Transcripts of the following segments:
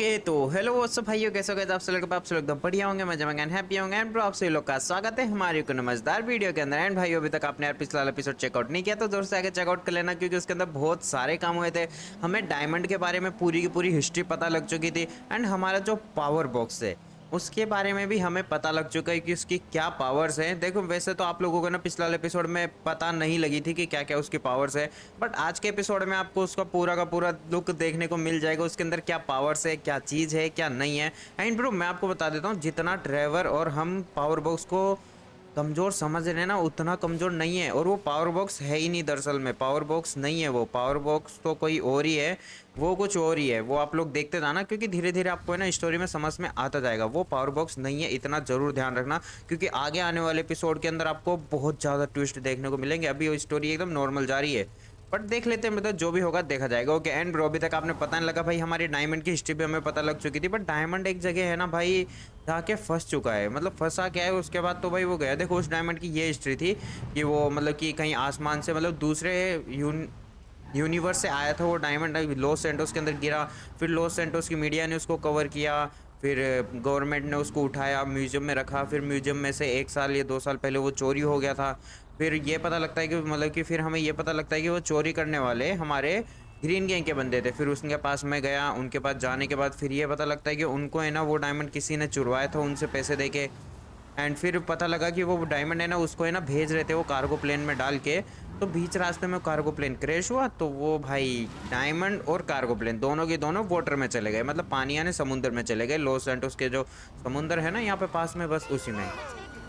Okay तो hello what's up भाइयों, कैसे हो गए आप सब लोग? आप सब लोग एकदम बढ़िया होंगे, मजे में हैप्पी होंगे। एंड ब्रो आप सभी लोग का स्वागत है हमारे को मजेदार वीडियो के अंदर। एंड भाइयों, अभी तक आपने यार पिछला एपिसोड चेकआउट नहीं किया तो जोर से आके चेकआउट कर लेना, क्योंकि उसके अंदर बहुत सारे काम हुए थे। हमें डायमंड के बारे में पूरी की पूरी हिस्ट्री पता लग चुकी थी। एंड हमारा जो पावर बॉक्स है उसके बारे में भी हमें पता लग चुका है कि उसकी क्या पावर्स हैं। देखो वैसे तो आप लोगों को ना पिछला एपिसोड में पता नहीं लगी थी कि क्या क्या उसकी पावर्स है, बट आज के एपिसोड में आपको उसका पूरा का पूरा लुक देखने को मिल जाएगा। उसके अंदर क्या पावर्स है, क्या चीज़ है, क्या नहीं है। एंड ब्रो मैं आपको बता देता हूँ, जितना ट्रेवर और हम पावर बॉक्स को कमजोर समझ रहे हैं ना, उतना कमजोर नहीं है। और वो पावर बॉक्स है ही नहीं, दरअसल में पावर बॉक्स नहीं है। वो पावर बॉक्स तो कोई और ही है, वो कुछ और ही है। वो आप लोग देखते जाना, क्योंकि धीरे धीरे आपको है ना स्टोरी में समझ में आता जाएगा। वो पावर बॉक्स नहीं है, इतना जरूर ध्यान रखना, क्योंकि आगे आने वाले एपिसोड के अंदर आपको बहुत ज़्यादा ट्विस्ट देखने को मिलेंगे। अभी वो स्टोरी एकदम नॉर्मल जा रही है, बट देख लेते हैं, मतलब जो भी होगा देखा जाएगा। ओके एंड ब्रो अभी तक आपने पता नहीं लगा भाई, हमारी डायमंड की हिस्ट्री भी हमें पता लग चुकी थी। बट डायमंड एक जगह है ना भाई जाके फंस चुका है, मतलब फंसा क्या है उसके बाद तो भाई वो गया। देखो उस डायमंड की ये हिस्ट्री थी कि वो मतलब कि कहीं आसमान से, मतलब दूसरे यूनिवर्स से आया था वो डायमंड, लॉस सैंटोस के अंदर गिरा। फिर लॉस सैंटोस की मीडिया ने उसको कवर किया, फिर गवर्नमेंट ने उसको उठाया, म्यूजियम में रखा। फिर म्यूजियम में से 1 साल या 2 साल पहले वो चोरी हो गया था। फिर ये पता लगता है कि मतलब कि फिर हमें ये पता लगता है कि वो चोरी करने वाले हमारे ग्रीन गैंग के बंदे थे। फिर उसके पास में गया, उनके पास जाने के बाद फिर ये पता लगता है कि उनको है ना वो डायमंड किसी ने चुरवाया था उनसे पैसे देके। एंड फिर पता लगा कि वो डायमंड है ना उसको है ना भेज रहे थे वो कार्गो प्लेन में डाल के। तो बीच रास्ते में कार्गो प्लेन क्रैश हुआ, तो वो भाई डायमंड और कार्गो प्लेन दोनों के दोनों वाटर में चले गए, मतलब पानी यानी समुद्र में चले गए। लॉस सैंटोस के जो समुद्र है ना यहाँ पे पास में, बस उसी में।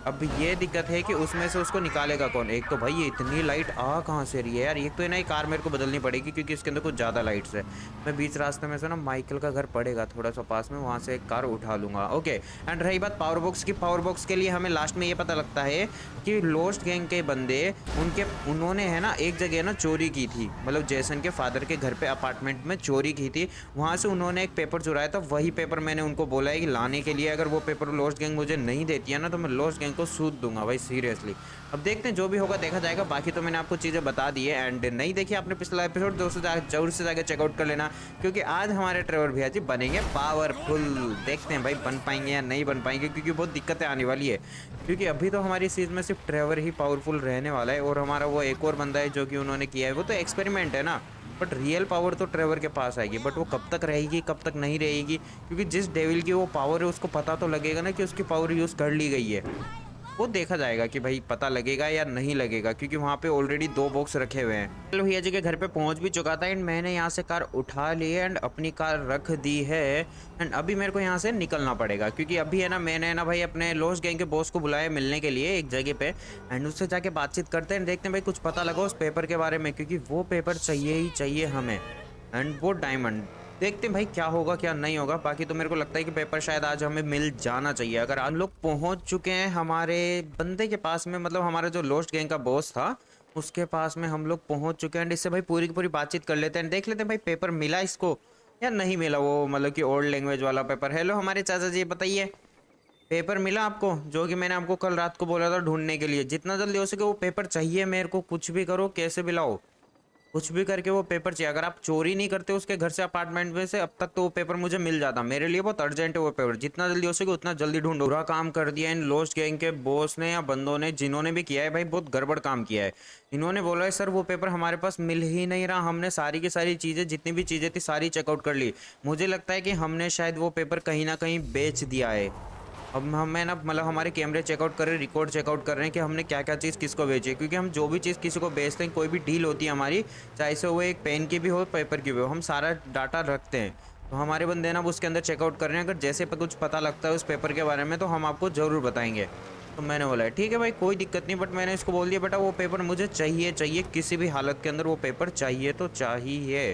अब ये दिक्कत है कि उसमें से उसको निकालेगा कौन? एक तो भाई ये इतनी लाइट आ कहाँ से रही है यार? एक तो है ना ये कार मेरे को बदलनी पड़ेगी, क्योंकि इसके अंदर कुछ ज़्यादा लाइट्स है। मैं बीच रास्ते में से ना माइकल का घर पड़ेगा थोड़ा सा पास में, वहाँ से एक कार उठा लूंगा। ओके एंड रही बात पावर बॉक्स की, पावर बॉक्स के लिए हमें लास्ट में ये पता लगता है कि लोस्ट गैंग के बंदे उन्होंने है ना एक जगह ना चोरी की थी, मतलब जेसन के फादर के घर पे अपार्टमेंट में चोरी की थी। वहाँ से उन्होंने एक पेपर चुराया था, वही पेपर मैंने उनको बोला है कि लाने के लिए। अगर वो पेपर लोस्ट गैंग मुझे नहीं देती है ना तो मैं लोस्ट गैंग को सूद दूंगा भाई, सीरियसली। अब देखते हैं जो भी होगा देखा जाएगा। बाकी तो मैंने आपको चीज़ें बता दी है। एंड नहीं देखी आपने पिछला एपिसोड, दोस्तों जरूर से जाकर चेकआउट कर लेना, क्योंकि आज हमारे ट्रेवर भैया जी बनेंगे पावरफुल। देखते हैं भाई बन पाएंगे या नहीं बन पाएंगे, क्योंकि बहुत दिक्कतें आने वाली है। क्योंकि अभी तो हमारी सीरीज में सिर्फ ट्रेवर ही पावरफुल रहने वाला है, और हमारा वो एक और बंदा है जो कि उन्होंने किया है, वो तो एक्सपेरिमेंट है ना। बट रियल पावर तो ट्रेवर के पास आएगी, बट वो कब तक रहेगी कब तक नहीं रहेगी, क्योंकि जिस डेविल की वो पावर है उसको पता तो लगेगा ना कि उसकी पावर यूज़ कर ली गई है। वो देखा जाएगा कि भाई पता लगेगा या नहीं लगेगा, क्योंकि वहाँ पे ऑलरेडी 2 बॉक्स रखे हुए हैं। चलो भैया जी के घर पे पहुँच भी चुका था, एंड मैंने यहाँ से कार उठा ली है एंड अपनी कार रख दी है। एंड अभी मेरे को यहाँ से निकलना पड़ेगा, क्योंकि अभी है ना मैंने ना भाई अपने लॉस्ट गैंग के बॉस को बुलाया मिलने के लिए एक जगह पे। एंड उससे जाके बातचीत करते हैं, देखते हैं भाई कुछ पता लगा उस पेपर के बारे में, क्योंकि वो पेपर चाहिए ही चाहिए हमें। एंड वो डायमंड देखते हैं भाई क्या होगा क्या नहीं होगा। बाकी तो मेरे को लगता है कि पेपर शायद आज हमें मिल जाना चाहिए। अगर हम लोग पहुंच चुके हैं हमारे बंदे के पास में, मतलब हमारा जो लोस्ट गैंग का बॉस था उसके पास में हम लोग पहुंच चुके हैं। एंड इससे भाई पूरी की पूरी बातचीत कर लेते हैं, देख लेते हैं भाई पेपर मिला इसको या नहीं मिला। वो मतलब कि ओल्ड लैंग्वेज वाला पेपर। हेलो हमारे चाचा जी, बताइए पेपर मिला आपको? जो कि मैंने आपको कल रात को बोला था ढूंढने के लिए। जितना जल्दी हो सके वो पेपर चाहिए मेरे को, कुछ भी करो कैसे भी लाओ, कुछ भी करके वो पेपर चाहिए। अगर आप चोरी नहीं करते उसके घर से अपार्टमेंट में से, अब तक तो वो पेपर मुझे मिल जाता। मेरे लिए बहुत अर्जेंट है वो पेपर, जितना जल्दी हो सके उतना जल्दी ढूंढो। बुरा काम कर दिया इन लॉस्ट गैंग के बॉस ने या बंदों ने, जिन्होंने भी किया है भाई बहुत गड़बड़ काम किया है। इन्होंने बोला है सर वो पेपर हमारे पास मिल ही नहीं रहा, हमने सारी की सारी चीज़ें जितनी भी चीज़ें थी सारी चेकआउट कर ली। मुझे लगता है कि हमने शायद वो पेपर कहीं ना कहीं बेच दिया है। अब हमें ना मतलब हमारे कैमरे चेकआउट कर रहे हैं, रिकॉर्ड चेकआउट कर रहे हैं कि हमने क्या क्या चीज़ किसको बेची है। क्योंकि हम जो भी चीज़ किसी को बेचते हैं, कोई भी डील होती है हमारी, चाहे से वो एक पेन की भी हो पेपर की भी हो, हम सारा डाटा रखते हैं। तो हमारे बंदे ना उसके अंदर चेकआउट कर रहे हैं। अगर जैसे पे कुछ पता लगता है उस पेपर के बारे में तो हम आपको ज़रूर बताएंगे। तो मैंने बोला ठीक है भाई कोई दिक्कत नहीं, बट मैंने इसको बोल दिया बेटा वो पेपर मुझे चाहिए चाहिए, किसी भी हालत के अंदर वो पेपर चाहिए तो चाहिए।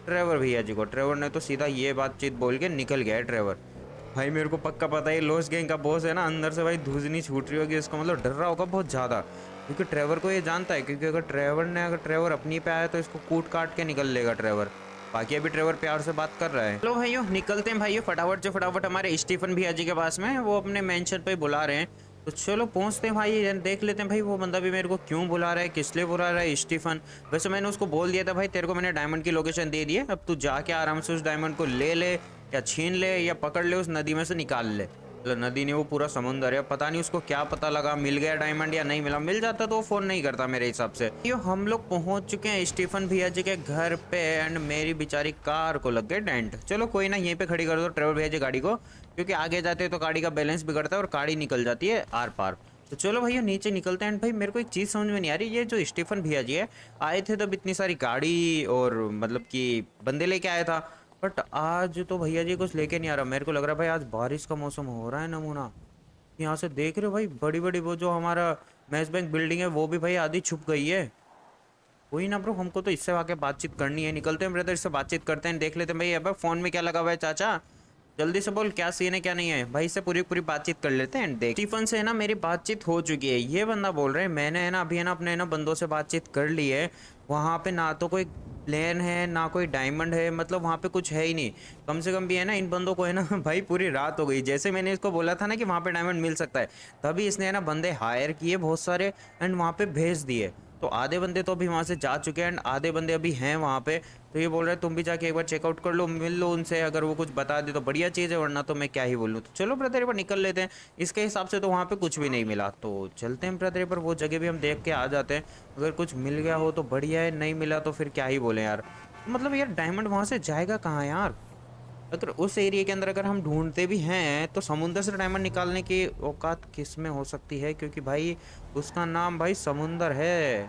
ड्राइवर भैया जी को, ड्राइवर ने तो सीधा ये बातचीत बोल के निकल गया है ड्राइवर। भाई मेरे को पक्का पता है लॉस्ट गैंग का बॉस है ना, अंदर से भाई धुजनी छूट रही होगी इसको, मतलब डर रहा होगा बहुत ज़्यादा, क्योंकि ट्रेवर को ये जानता है। क्योंकि अगर ट्रेवर अपनी पे आया तो इसको कूट काट के निकल लेगा ट्रेवर। बाकी अभी ट्रेवर प्यार से बात कर रहा है। चलो भाइयों निकलते हैं भाइयों फटाफट से फटाफट, हमारे स्टीफन भैया जी के पास में, वो अपने मेंशन पे बुला रहे हैं। तो चलो पहुंचते हैं भाई, देख लेते हैं भाई वो बंदा भी मेरे को क्यों बुला रहा है, किस लिए बुला रहा है स्टीफन। वैसे मैंने उसको बोल दिया था भाई तेरे को मैंने डायमंड की लोकेशन दे दी है, अब तू जाके आराम से उस डायमंड को ले ले। या छीन ले या पकड़ ले, उस नदी में से निकाल ले। मतलब नदी नहीं, वो पूरा समुंदर है। पता नहीं उसको क्या पता लगा, मिल गया डायमंड या नहीं मिला। मिल जाता तो वो फोन नहीं करता मेरे हिसाब से। यो हम लोग पहुंच चुके हैं स्टीफन भैया जी के घर पे एंड मेरी बेचारी कार को लग गए डेंट। चलो कोई ना, यहीं पे खड़ी कर दो ट्रेवल भैया जी गाड़ी को, क्योंकि आगे जाते तो गाड़ी का बैलेंस बिगड़ता है और गाड़ी निकल जाती है आर पार। तो चलो भैया नीचे निकलते हैं। भाई मेरे को एक चीज़ समझ में नहीं आ रही, ये जो स्टीफन भैया जी है आए थे तब इतनी सारी गाड़ी और मतलब कि बंदे लेके आया था, बट आज तो भैया जी कुछ लेके नहीं आ रहा। मेरे को लग रहा है भाई आज बारिश का मौसम हो रहा है नमूना। यहाँ से देख रहे हो भाई, बड़ी बड़ी वो जो हमारा मैच बैंक बिल्डिंग है वो भी भाई आधी छुप गई है। वही ना ब्रो, हमको तो इससे आके बातचीत करनी है। निकलते हैं ब्रदर, इससे बातचीत करते हैं, देख लेते हैं भाई। अब फोन में क्या लगा हुआ है चाचा, जल्दी से बोल क्या सीन है क्या नहीं है। भाई से पूरी पूरी बातचीत कर लेते हैं। देख स्टीफन से है ना मेरी बातचीत हो चुकी है। ये बंदा बोल रहे हैं मैंने है ना अभी है ना अपने ना बंदों से बातचीत कर ली है। वहाँ पे ना तो कोई प्लेन है ना कोई डायमंड है, मतलब वहाँ पे कुछ है ही नहीं। कम से कम भी है ना इन बंदों को है ना भाई पूरी रात हो गई। जैसे मैंने इसको बोला था ना कि वहाँ पे डायमंड मिल सकता है, तभी इसने है ना बंदे हायर किए बहुत सारे एंड वहाँ पे भेज दिए। तो आधे बंदे तो अभी वहाँ से जा चुके हैं एंड आधे बंदे अभी हैं वहाँ पे। तो ये बोल रहे हैं तुम भी जाके एक बार चेकआउट कर लो, मिल लो उनसे, अगर वो कुछ बता दे तो बढ़िया चीज़ है, वरना तो मैं क्या ही बोलूँ। तो चलो ब्रदर एक बार निकल लेते हैं। इसके हिसाब से तो वहाँ पे कुछ भी नहीं मिला, तो चलते हैं ब्रदर पर वो जगह भी हम देख के आ जाते हैं। अगर कुछ मिल गया हो तो बढ़िया है, नहीं मिला तो फिर क्या ही बोले यार। मतलब यार डायमंड वहाँ से जाएगा कहाँ यार। अगर उस एरिया के अंदर अगर हम ढूंढते भी हैं तो समुंदर से डायमंड निकालने की औकात किस में हो सकती है, क्योंकि भाई उसका नाम भाई समुंदर है,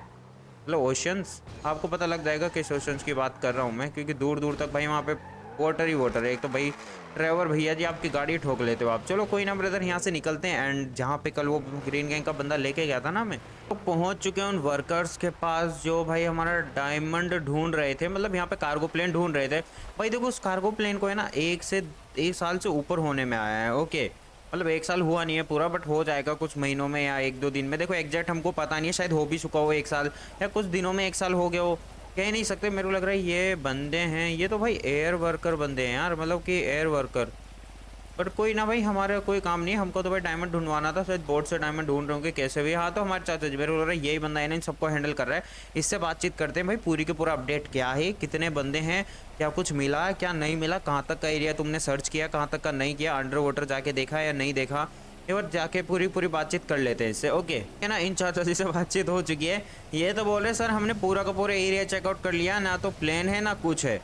मतलब ओशंस। आपको पता लग जाएगा किस ओशंस की बात कर रहा हूँ मैं, क्योंकि दूर दूर तक भाई वहाँ पे वाटर ही वाटर है। एक तो भाई ड्राइवर भैया जी आपकी गाड़ी ठोक लेते हो आप। चलो कोई ना ब्रदर, यहाँ से निकलते हैं। एंड जहाँ पे कल वो ग्रीन गैंग का बंदा लेके गया था ना मैं, तो पहुँच चुके हैं उन वर्कर्स के पास जो भाई हमारा डायमंड ढूंढ रहे थे। मतलब यहाँ पे कार्गो प्लेन ढूंढ रहे थे। भाई देखो उस कार्गो प्लेन को है ना 1 साल से ऊपर होने में आया है। ओके, मतलब 1 साल हुआ नहीं है पूरा, बट हो जाएगा कुछ महीनों में या 1-2 दिन में। देखो एग्जैक्ट हमको पता नहीं है, शायद हो भी चुका हो 1 साल, या कुछ दिनों में 1 साल हो गया हो, कह नहीं सकते। मेरे को लग रहा है ये बंदे हैं, ये तो भाई एयर वर्कर बंदे हैं यार, मतलब कि एयर वर्कर। बट कोई ना भाई, हमारा कोई काम नहीं है, हमको तो भाई डायमंड ढूंढवाना था। शायद बोर्ड से डायमंड ढूंढ रहे होंगे कैसे भी। हाँ तो हमारे चाचा जी, मेरे को लग रहा है यही बंदा है ना इन सबको हैंडल कर रहा है। इससे बातचीत करते हैं भाई, पूरी के पूरा अपडेट क्या है, कितने बंदे हैं, क्या कुछ मिला क्या नहीं मिला, कहाँ तक का एरिया तुमने सर्च किया, कहाँ तक का नहीं किया, अंडर वाटर जाके देखा या नहीं देखा। एक बार जाके पूरी पूरी बातचीत कर लेते हैं इससे। ओके है ना, इन चाचा जी से बातचीत हो चुकी है। ये तो बोल रहे सर हमने पूरा का पूरा एरिया चेकआउट कर लिया, ना तो प्लेन है ना कुछ है।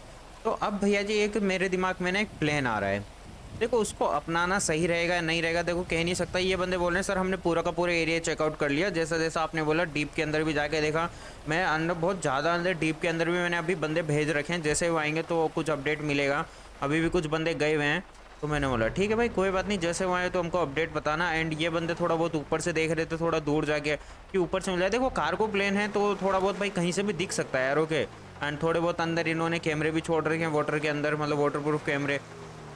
तो अब भैया जी एक मेरे दिमाग में ना एक प्लान आ रहा है। देखो उसको अपनाना सही रहेगा या नहीं रहेगा, देखो कह नहीं सकता। ये बंदे बोल रहे हैं सर हमने पूरा का पूरा एरिया चेकआउट कर लिया, जैसा जैसा आपने बोला डीप के अंदर भी जाके देखा। मैं अंदर बहुत ज़्यादा अंदर डीप के अंदर भी मैंने अभी बंदे भेज रखे हैं, जैसे वो आएंगे तो कुछ अपडेट मिलेगा। अभी भी कुछ बंदे गए हुए हैं, तो मैंने बोला ठीक है भाई कोई बात नहीं, जैसे वो आए तो हमको अपडेट बताना। एंड ये बंदे थोड़ा बहुत ऊपर से देख रहे थे, थोड़ा दूर जाके कि ऊपर से मिला है। देखो कार्गो प्लेन है तो थोड़ा बहुत भाई कहीं से भी दिख सकता है यार। ओके, एंड थोड़े बहुत अंदर इन्होंने कैमरे भी छोड़ रखे हैं वाटर के अंदर, मतलब वाटर प्रूफ कैमरे।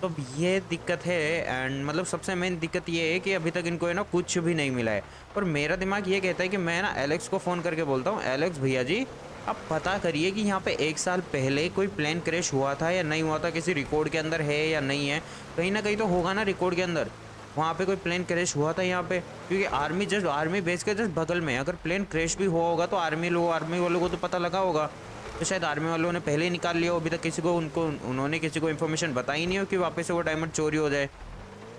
तो अब ये दिक्कत है। एंड मतलब सबसे मेन दिक्कत ये है कि अभी तक इनको है ना कुछ भी नहीं मिला है। और मेरा दिमाग ये कहता है कि मैं ना एलेक्स को फ़ोन करके बोलता हूँ, एलेक्स भैया जी आप पता करिए कि यहाँ पे 1 साल पहले कोई प्लेन क्रैश हुआ था या नहीं हुआ था, किसी रिकॉर्ड के अंदर है या नहीं है। कहीं ना कहीं तो होगा ना रिकॉर्ड के अंदर, वहाँ पे कोई प्लेन क्रैश हुआ था यहाँ पे, क्योंकि आर्मी बेस के जस्ट बगल में। अगर प्लेन क्रैश भी हुआ होगा तो आर्मी वालों को तो पता लगा होगा। तो शायद आर्मी वालों ने पहले ही निकाल लिया हो, अभी तक किसी को उन्होंने किसी को इन्फॉर्मेशन बताई ही नहीं हो कि वापस से वो डायमंड चोरी हो जाए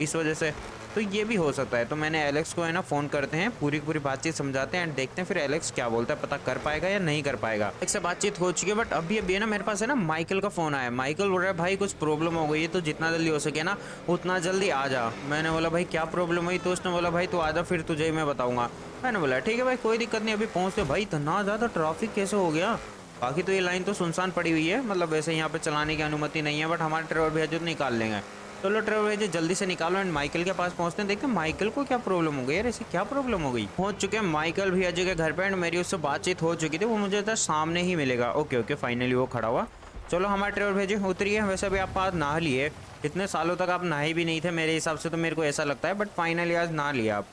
इस वजह से। तो ये भी हो सकता है। तो मैंने एलेक्स को है ना फ़ोन करते हैं, पूरी की पूरी बातचीत समझाते हैं एंड देखते हैं फिर एलेक्स क्या बोलता है, पता कर पाएगा या नहीं कर पाएगा। एलेक्स से बातचीत हो चुकी है, बट अभी है ना मेरे पास है ना माइकल का फ़ोन आया। माइकल बोल रहा है भाई कुछ प्रॉब्लम हो गई है, तो जितना जल्दी हो सके ना उतना जल्दी आ जा। मैंने बोला भाई क्या प्रॉब्लम हुई, तो उसने बोला भाई तू आ जा फिर तुझे ही मैं बताऊँगा। मैंने बोला ठीक है भाई कोई दिक्कत नहीं, अभी पहुँचते। भाई इतना ज़्यादा ट्रैफिक कैसे हो गया। बाकी तो ये लाइन तो सुनसान पड़ी हुई है, मतलब वैसे यहाँ पे चलाने की अनुमति नहीं है, बट हमारे ड्राइवर भैया जो निकाल लेंगे। चलो ड्राइवर भैया जल्दी से निकालो एंड माइकल के पास पहुँचते हैं, देखते हैं माइकल को क्या प्रॉब्लम हो गई यार, ऐसी क्या प्रॉब्लम हो गई। पहुँच चुके हैं माइकल भैया जी के घर पे एंड मेरी उससे बातचीत हो चुकी थी, वो मुझे था सामने ही मिलेगा। ओके ओके फाइनली वो खड़ा हुआ। चलो हमारे ड्राइवर भैया जी उतरिए। वैसे भी आप आज नहा लिए, इतने सालों तक आप नहाए भी नहीं थे मेरे हिसाब से, तो मेरे को ऐसा लगता है, बट फाइनली आज नहा लिया आप।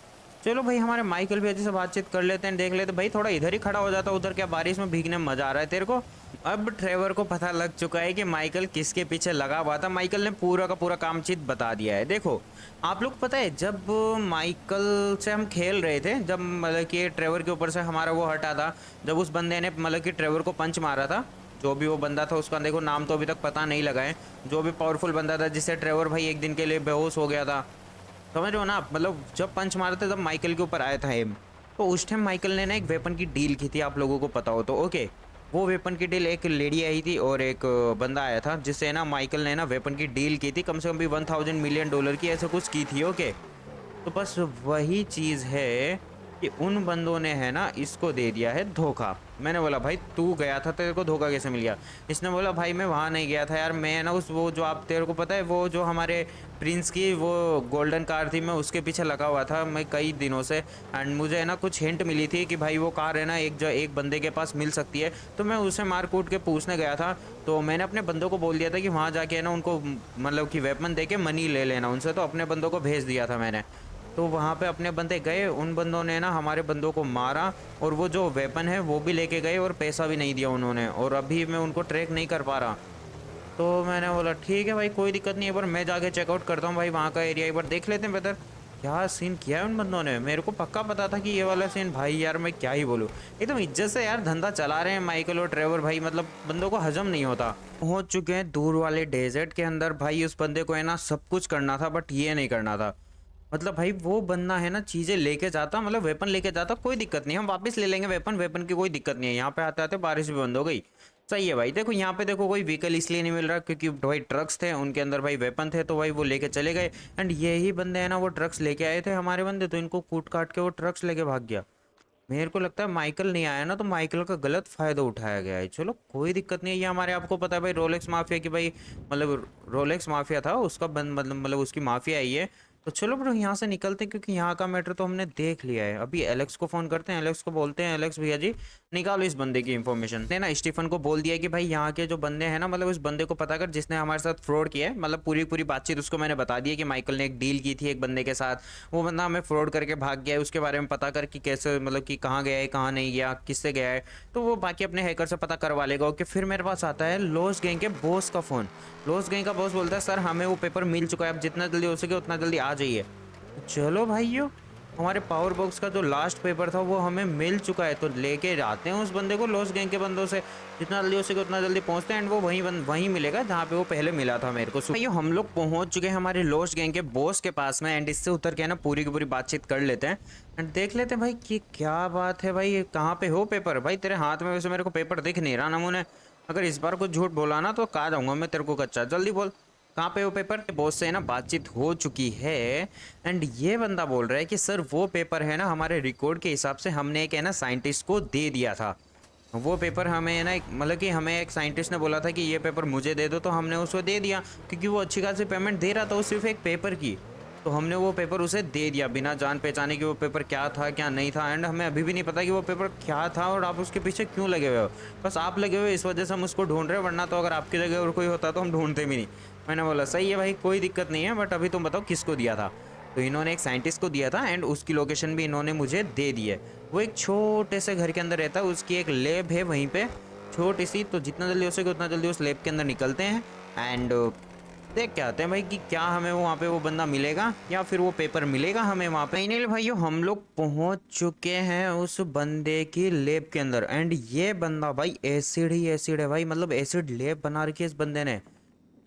चलो भाई हमारे माइकल भैया जी से बातचीत कर लेते हैं, देख लेते। भाई थोड़ा इधर ही खड़ा हो जाता, उधर क्या बारिश में भीगने में मजा आ रहा है तेरे को। अब ट्रेवर को पता लग चुका है कि माइकल किसके पीछे लगा हुआ था। माइकल ने पूरा का पूरा कामचीत बता दिया है। देखो आप लोग पता है जब माइकल से हम खेल रहे थे, जब मतलब कि ट्रेवर के ऊपर से हमारा वो हटा था, जब उस बंदे ने मतलब कि ट्रेवर को पंच मारा था, जो भी वो बंदा था उसका देखो नाम तो अभी तक पता नहीं लगा है, जो भी पावरफुल बंदा था जिससे ट्रेवर भाई एक दिन के लिए बेहोश हो गया था, समझ रहे हो ना आप? मतलब जब पंच मारे थे तब माइकल के ऊपर आया था एम, तो उस टाइम माइकल ने ना एक वेपन की डील की थी, आप लोगों को पता हो तो। ओके, वो वेपन की डील, एक लेडी आई थी और एक बंदा आया था, जिससे ना माइकल ने ना वेपन की डील की थी, कम से कम भी $1000 मिलियन की ऐसे कुछ की थी। ओके, तो बस वही चीज़ है कि उन बंदों ने है ना इसको दे दिया है धोखा। मैंने बोला भाई तू गया था, तेरे को धोखा कैसे मिल गया? इसने बोला भाई मैं वहाँ नहीं गया था यार, मैं ना उस वो जो आप तेरे को पता है वो जो हमारे प्रिंस की वो गोल्डन कार थी, मैं उसके पीछे लगा हुआ था मैं कई दिनों से। एंड मुझे है ना कुछ हिंट मिली थी कि भाई वो कार है ना एक बंदे के पास मिल सकती है, तो मैं उसे मार कूट के पूछने गया था। तो मैंने अपने बंदों को बोल दिया था कि वहाँ जाके है ना उनको मतलब कि वेपन दे के मनी ले लेना उनसे, तो अपने बंदों को भेज दिया था मैंने। तो वहाँ पे अपने बंदे गए, उन बंदों ने ना हमारे बंदों को मारा और वो जो वेपन है वो भी लेके गए और पैसा भी नहीं दिया उन्होंने, और अभी मैं उनको ट्रैक नहीं कर पा रहा। तो मैंने बोला ठीक है भाई कोई दिक्कत नहीं है, पर मैं जाके चेकआउट करता हूँ भाई वहाँ का एरिया, एक बार देख लेते हैं बेहतर क्या सीन किया है उन बंदों ने। मेरे को पक्का पता था कि ये वाला सीन, भाई यार मैं क्या ही बोलूँ, एकदम इज्जत से यार धंधा चला रहे हैं माइकल और ट्रेवर भाई, मतलब बंदों को हजम नहीं होता। पहुंच चुके हैं दूर वाले डेजर्ट के अंदर भाई, उस बंदे को है ना सब कुछ करना था बट ये नहीं करना था। मतलब भाई वो बंदा है ना चीजें लेके जाता, मतलब वेपन लेके जाता, कोई दिक्कत नहीं, हम वापस ले लेंगे वेपन, वेपन की कोई दिक्कत नहीं है। यहाँ पे आते आते बारिश भी बंद हो गई। सही है भाई, देखो यहाँ पे देखो कोई व्हीकल इसलिए नहीं मिल रहा क्योंकि भाई ट्रक्स थे उनके अंदर, भाई वेपन थे तो भाई वो लेके चले गए। एंड यही बंदे है ना वो ट्रक्स लेके आए थे हमारे बंदे, तो इनको कूट काट के वो ट्रक्स लेके भाग गया। मेरे को लगता है माइकल नहीं आया ना तो माइकल का गलत फायदा उठाया गया है। चलो कोई दिक्कत नहीं है, ये हमारे आपको पता है भाई रोलेक्स माफिया की भाई, मतलब रोलेक्स माफिया था उसका बंद, मतलब उसकी माफिया आई है। तो चलो ब्रो यहाँ से निकलते हैं क्योंकि यहाँ का मैटर तो हमने देख लिया है। अभी एलेक्स को फोन करते हैं, एलेक्स को बोलते हैं एलेक्स भैया जी निकालो इस बंदे की इन्फॉर्मेशन। ने ना स्टीफन को बोल दिया कि भाई यहाँ के जो बंदे हैं ना, मतलब इस बंदे को पता कर जिसने हमारे साथ फ्रॉड किया है, मतलब पूरी पूरी बातचीत उसको मैंने बता दी है कि माइकल ने एक डील की थी एक बंदे के साथ, वो बंदा हमें फ्रॉड करके भाग गया है, उसके बारे में पता कर कि कैसे, मतलब कि कहाँ गया है कहाँ नहीं गया किससे गया है, तो वो बाकी अपने हैकर से पता करवा लेगा। ओके, फिर मेरे पास आता है लॉस गैंग के बॉस का फ़ोन। लॉस गैंग का बॉस बोलता है सर हमें वो पेपर मिल चुका है, अब जितना जल्दी हो सके उतना जल्दी आ जाइए। तो चलो भाइयों, हमारे पावर बॉक्स का जो लास्ट पेपर था वो हमें मिल चुका है, तो लेके जाते हैं उस बंदे को लॉस गैंग के बंदों से, जितना जल्दी हो सके उतना जल्दी पहुंचते हैं। एंड वो वहीं मिलेगा जहाँ पे वो पहले मिला था मेरे को। भाइयों हम लोग पहुंच चुके हैं हमारे लॉस गैंग के बॉस के पास में, एंड इससे उतर के ना पूरी की पूरी बातचीत कर लेते हैं एंड देख लेते हैं भाई कि क्या बात है भाई, कहाँ पे हो पेपर? भाई तेरे हाथ में वैसे मेरे को पेपर दिख नहीं रहा नमूने, अगर इस बार कुछ झूठ बोला ना तो कहा जाऊंगा मैं तेरे को कच्चा, जल्दी बोल कहाँ पे वो पेपर। बॉस से ना बातचीत हो चुकी है एंड ये बंदा बोल रहा है कि सर वो पेपर है ना हमारे रिकॉर्ड के हिसाब से हमने एक है ना साइंटिस्ट को दे दिया था। वो पेपर हमें है ना मतलब कि हमें एक साइंटिस्ट ने बोला था कि ये पेपर मुझे दे दो, तो हमने उसको दे दिया क्योंकि वो अच्छी खासी पेमेंट दे रहा था वो सिर्फ एक पेपर की। तो हमने वो पेपर उसे दे दिया बिना जान पहचाने कि वो पेपर क्या था क्या नहीं था। एंड हमें अभी भी नहीं पता कि वो पेपर क्या था और आप उसके पीछे क्यों लगे हुए हो। बस आप लगे हुए इस वजह से हम उसको ढूंढ रहे हैं, वरना तो अगर आपकी जगह और कोई होता तो हम ढूंढते भी नहीं। मैंने बोला सही है भाई कोई दिक्कत नहीं है, बट अभी तुम बताओ किसको दिया था। तो इन्होंने एक साइंटिस्ट को दिया था एंड उसकी लोकेशन भी इन्होंने मुझे दे दी है। वो एक छोटे से घर के अंदर रहता है, उसकी एक लैब है वहीं पे छोटी सी, तो जितना जल्दी हो सके उतना जल्दी उस लैब के अंदर निकलते हैं एंड देख के आते हैं भाई कि क्या हमें वहाँ पे वो बंदा मिलेगा या फिर वो पेपर मिलेगा हमें वहाँ पे। फाइनली भाइयों हम लोग पहुँच चुके हैं उस बंदे की लैब के अंदर एंड ये बंदा भाई एसिड ही एसिड है भाई, मतलब एसिड लैब बना रखी है इस बंदे ने।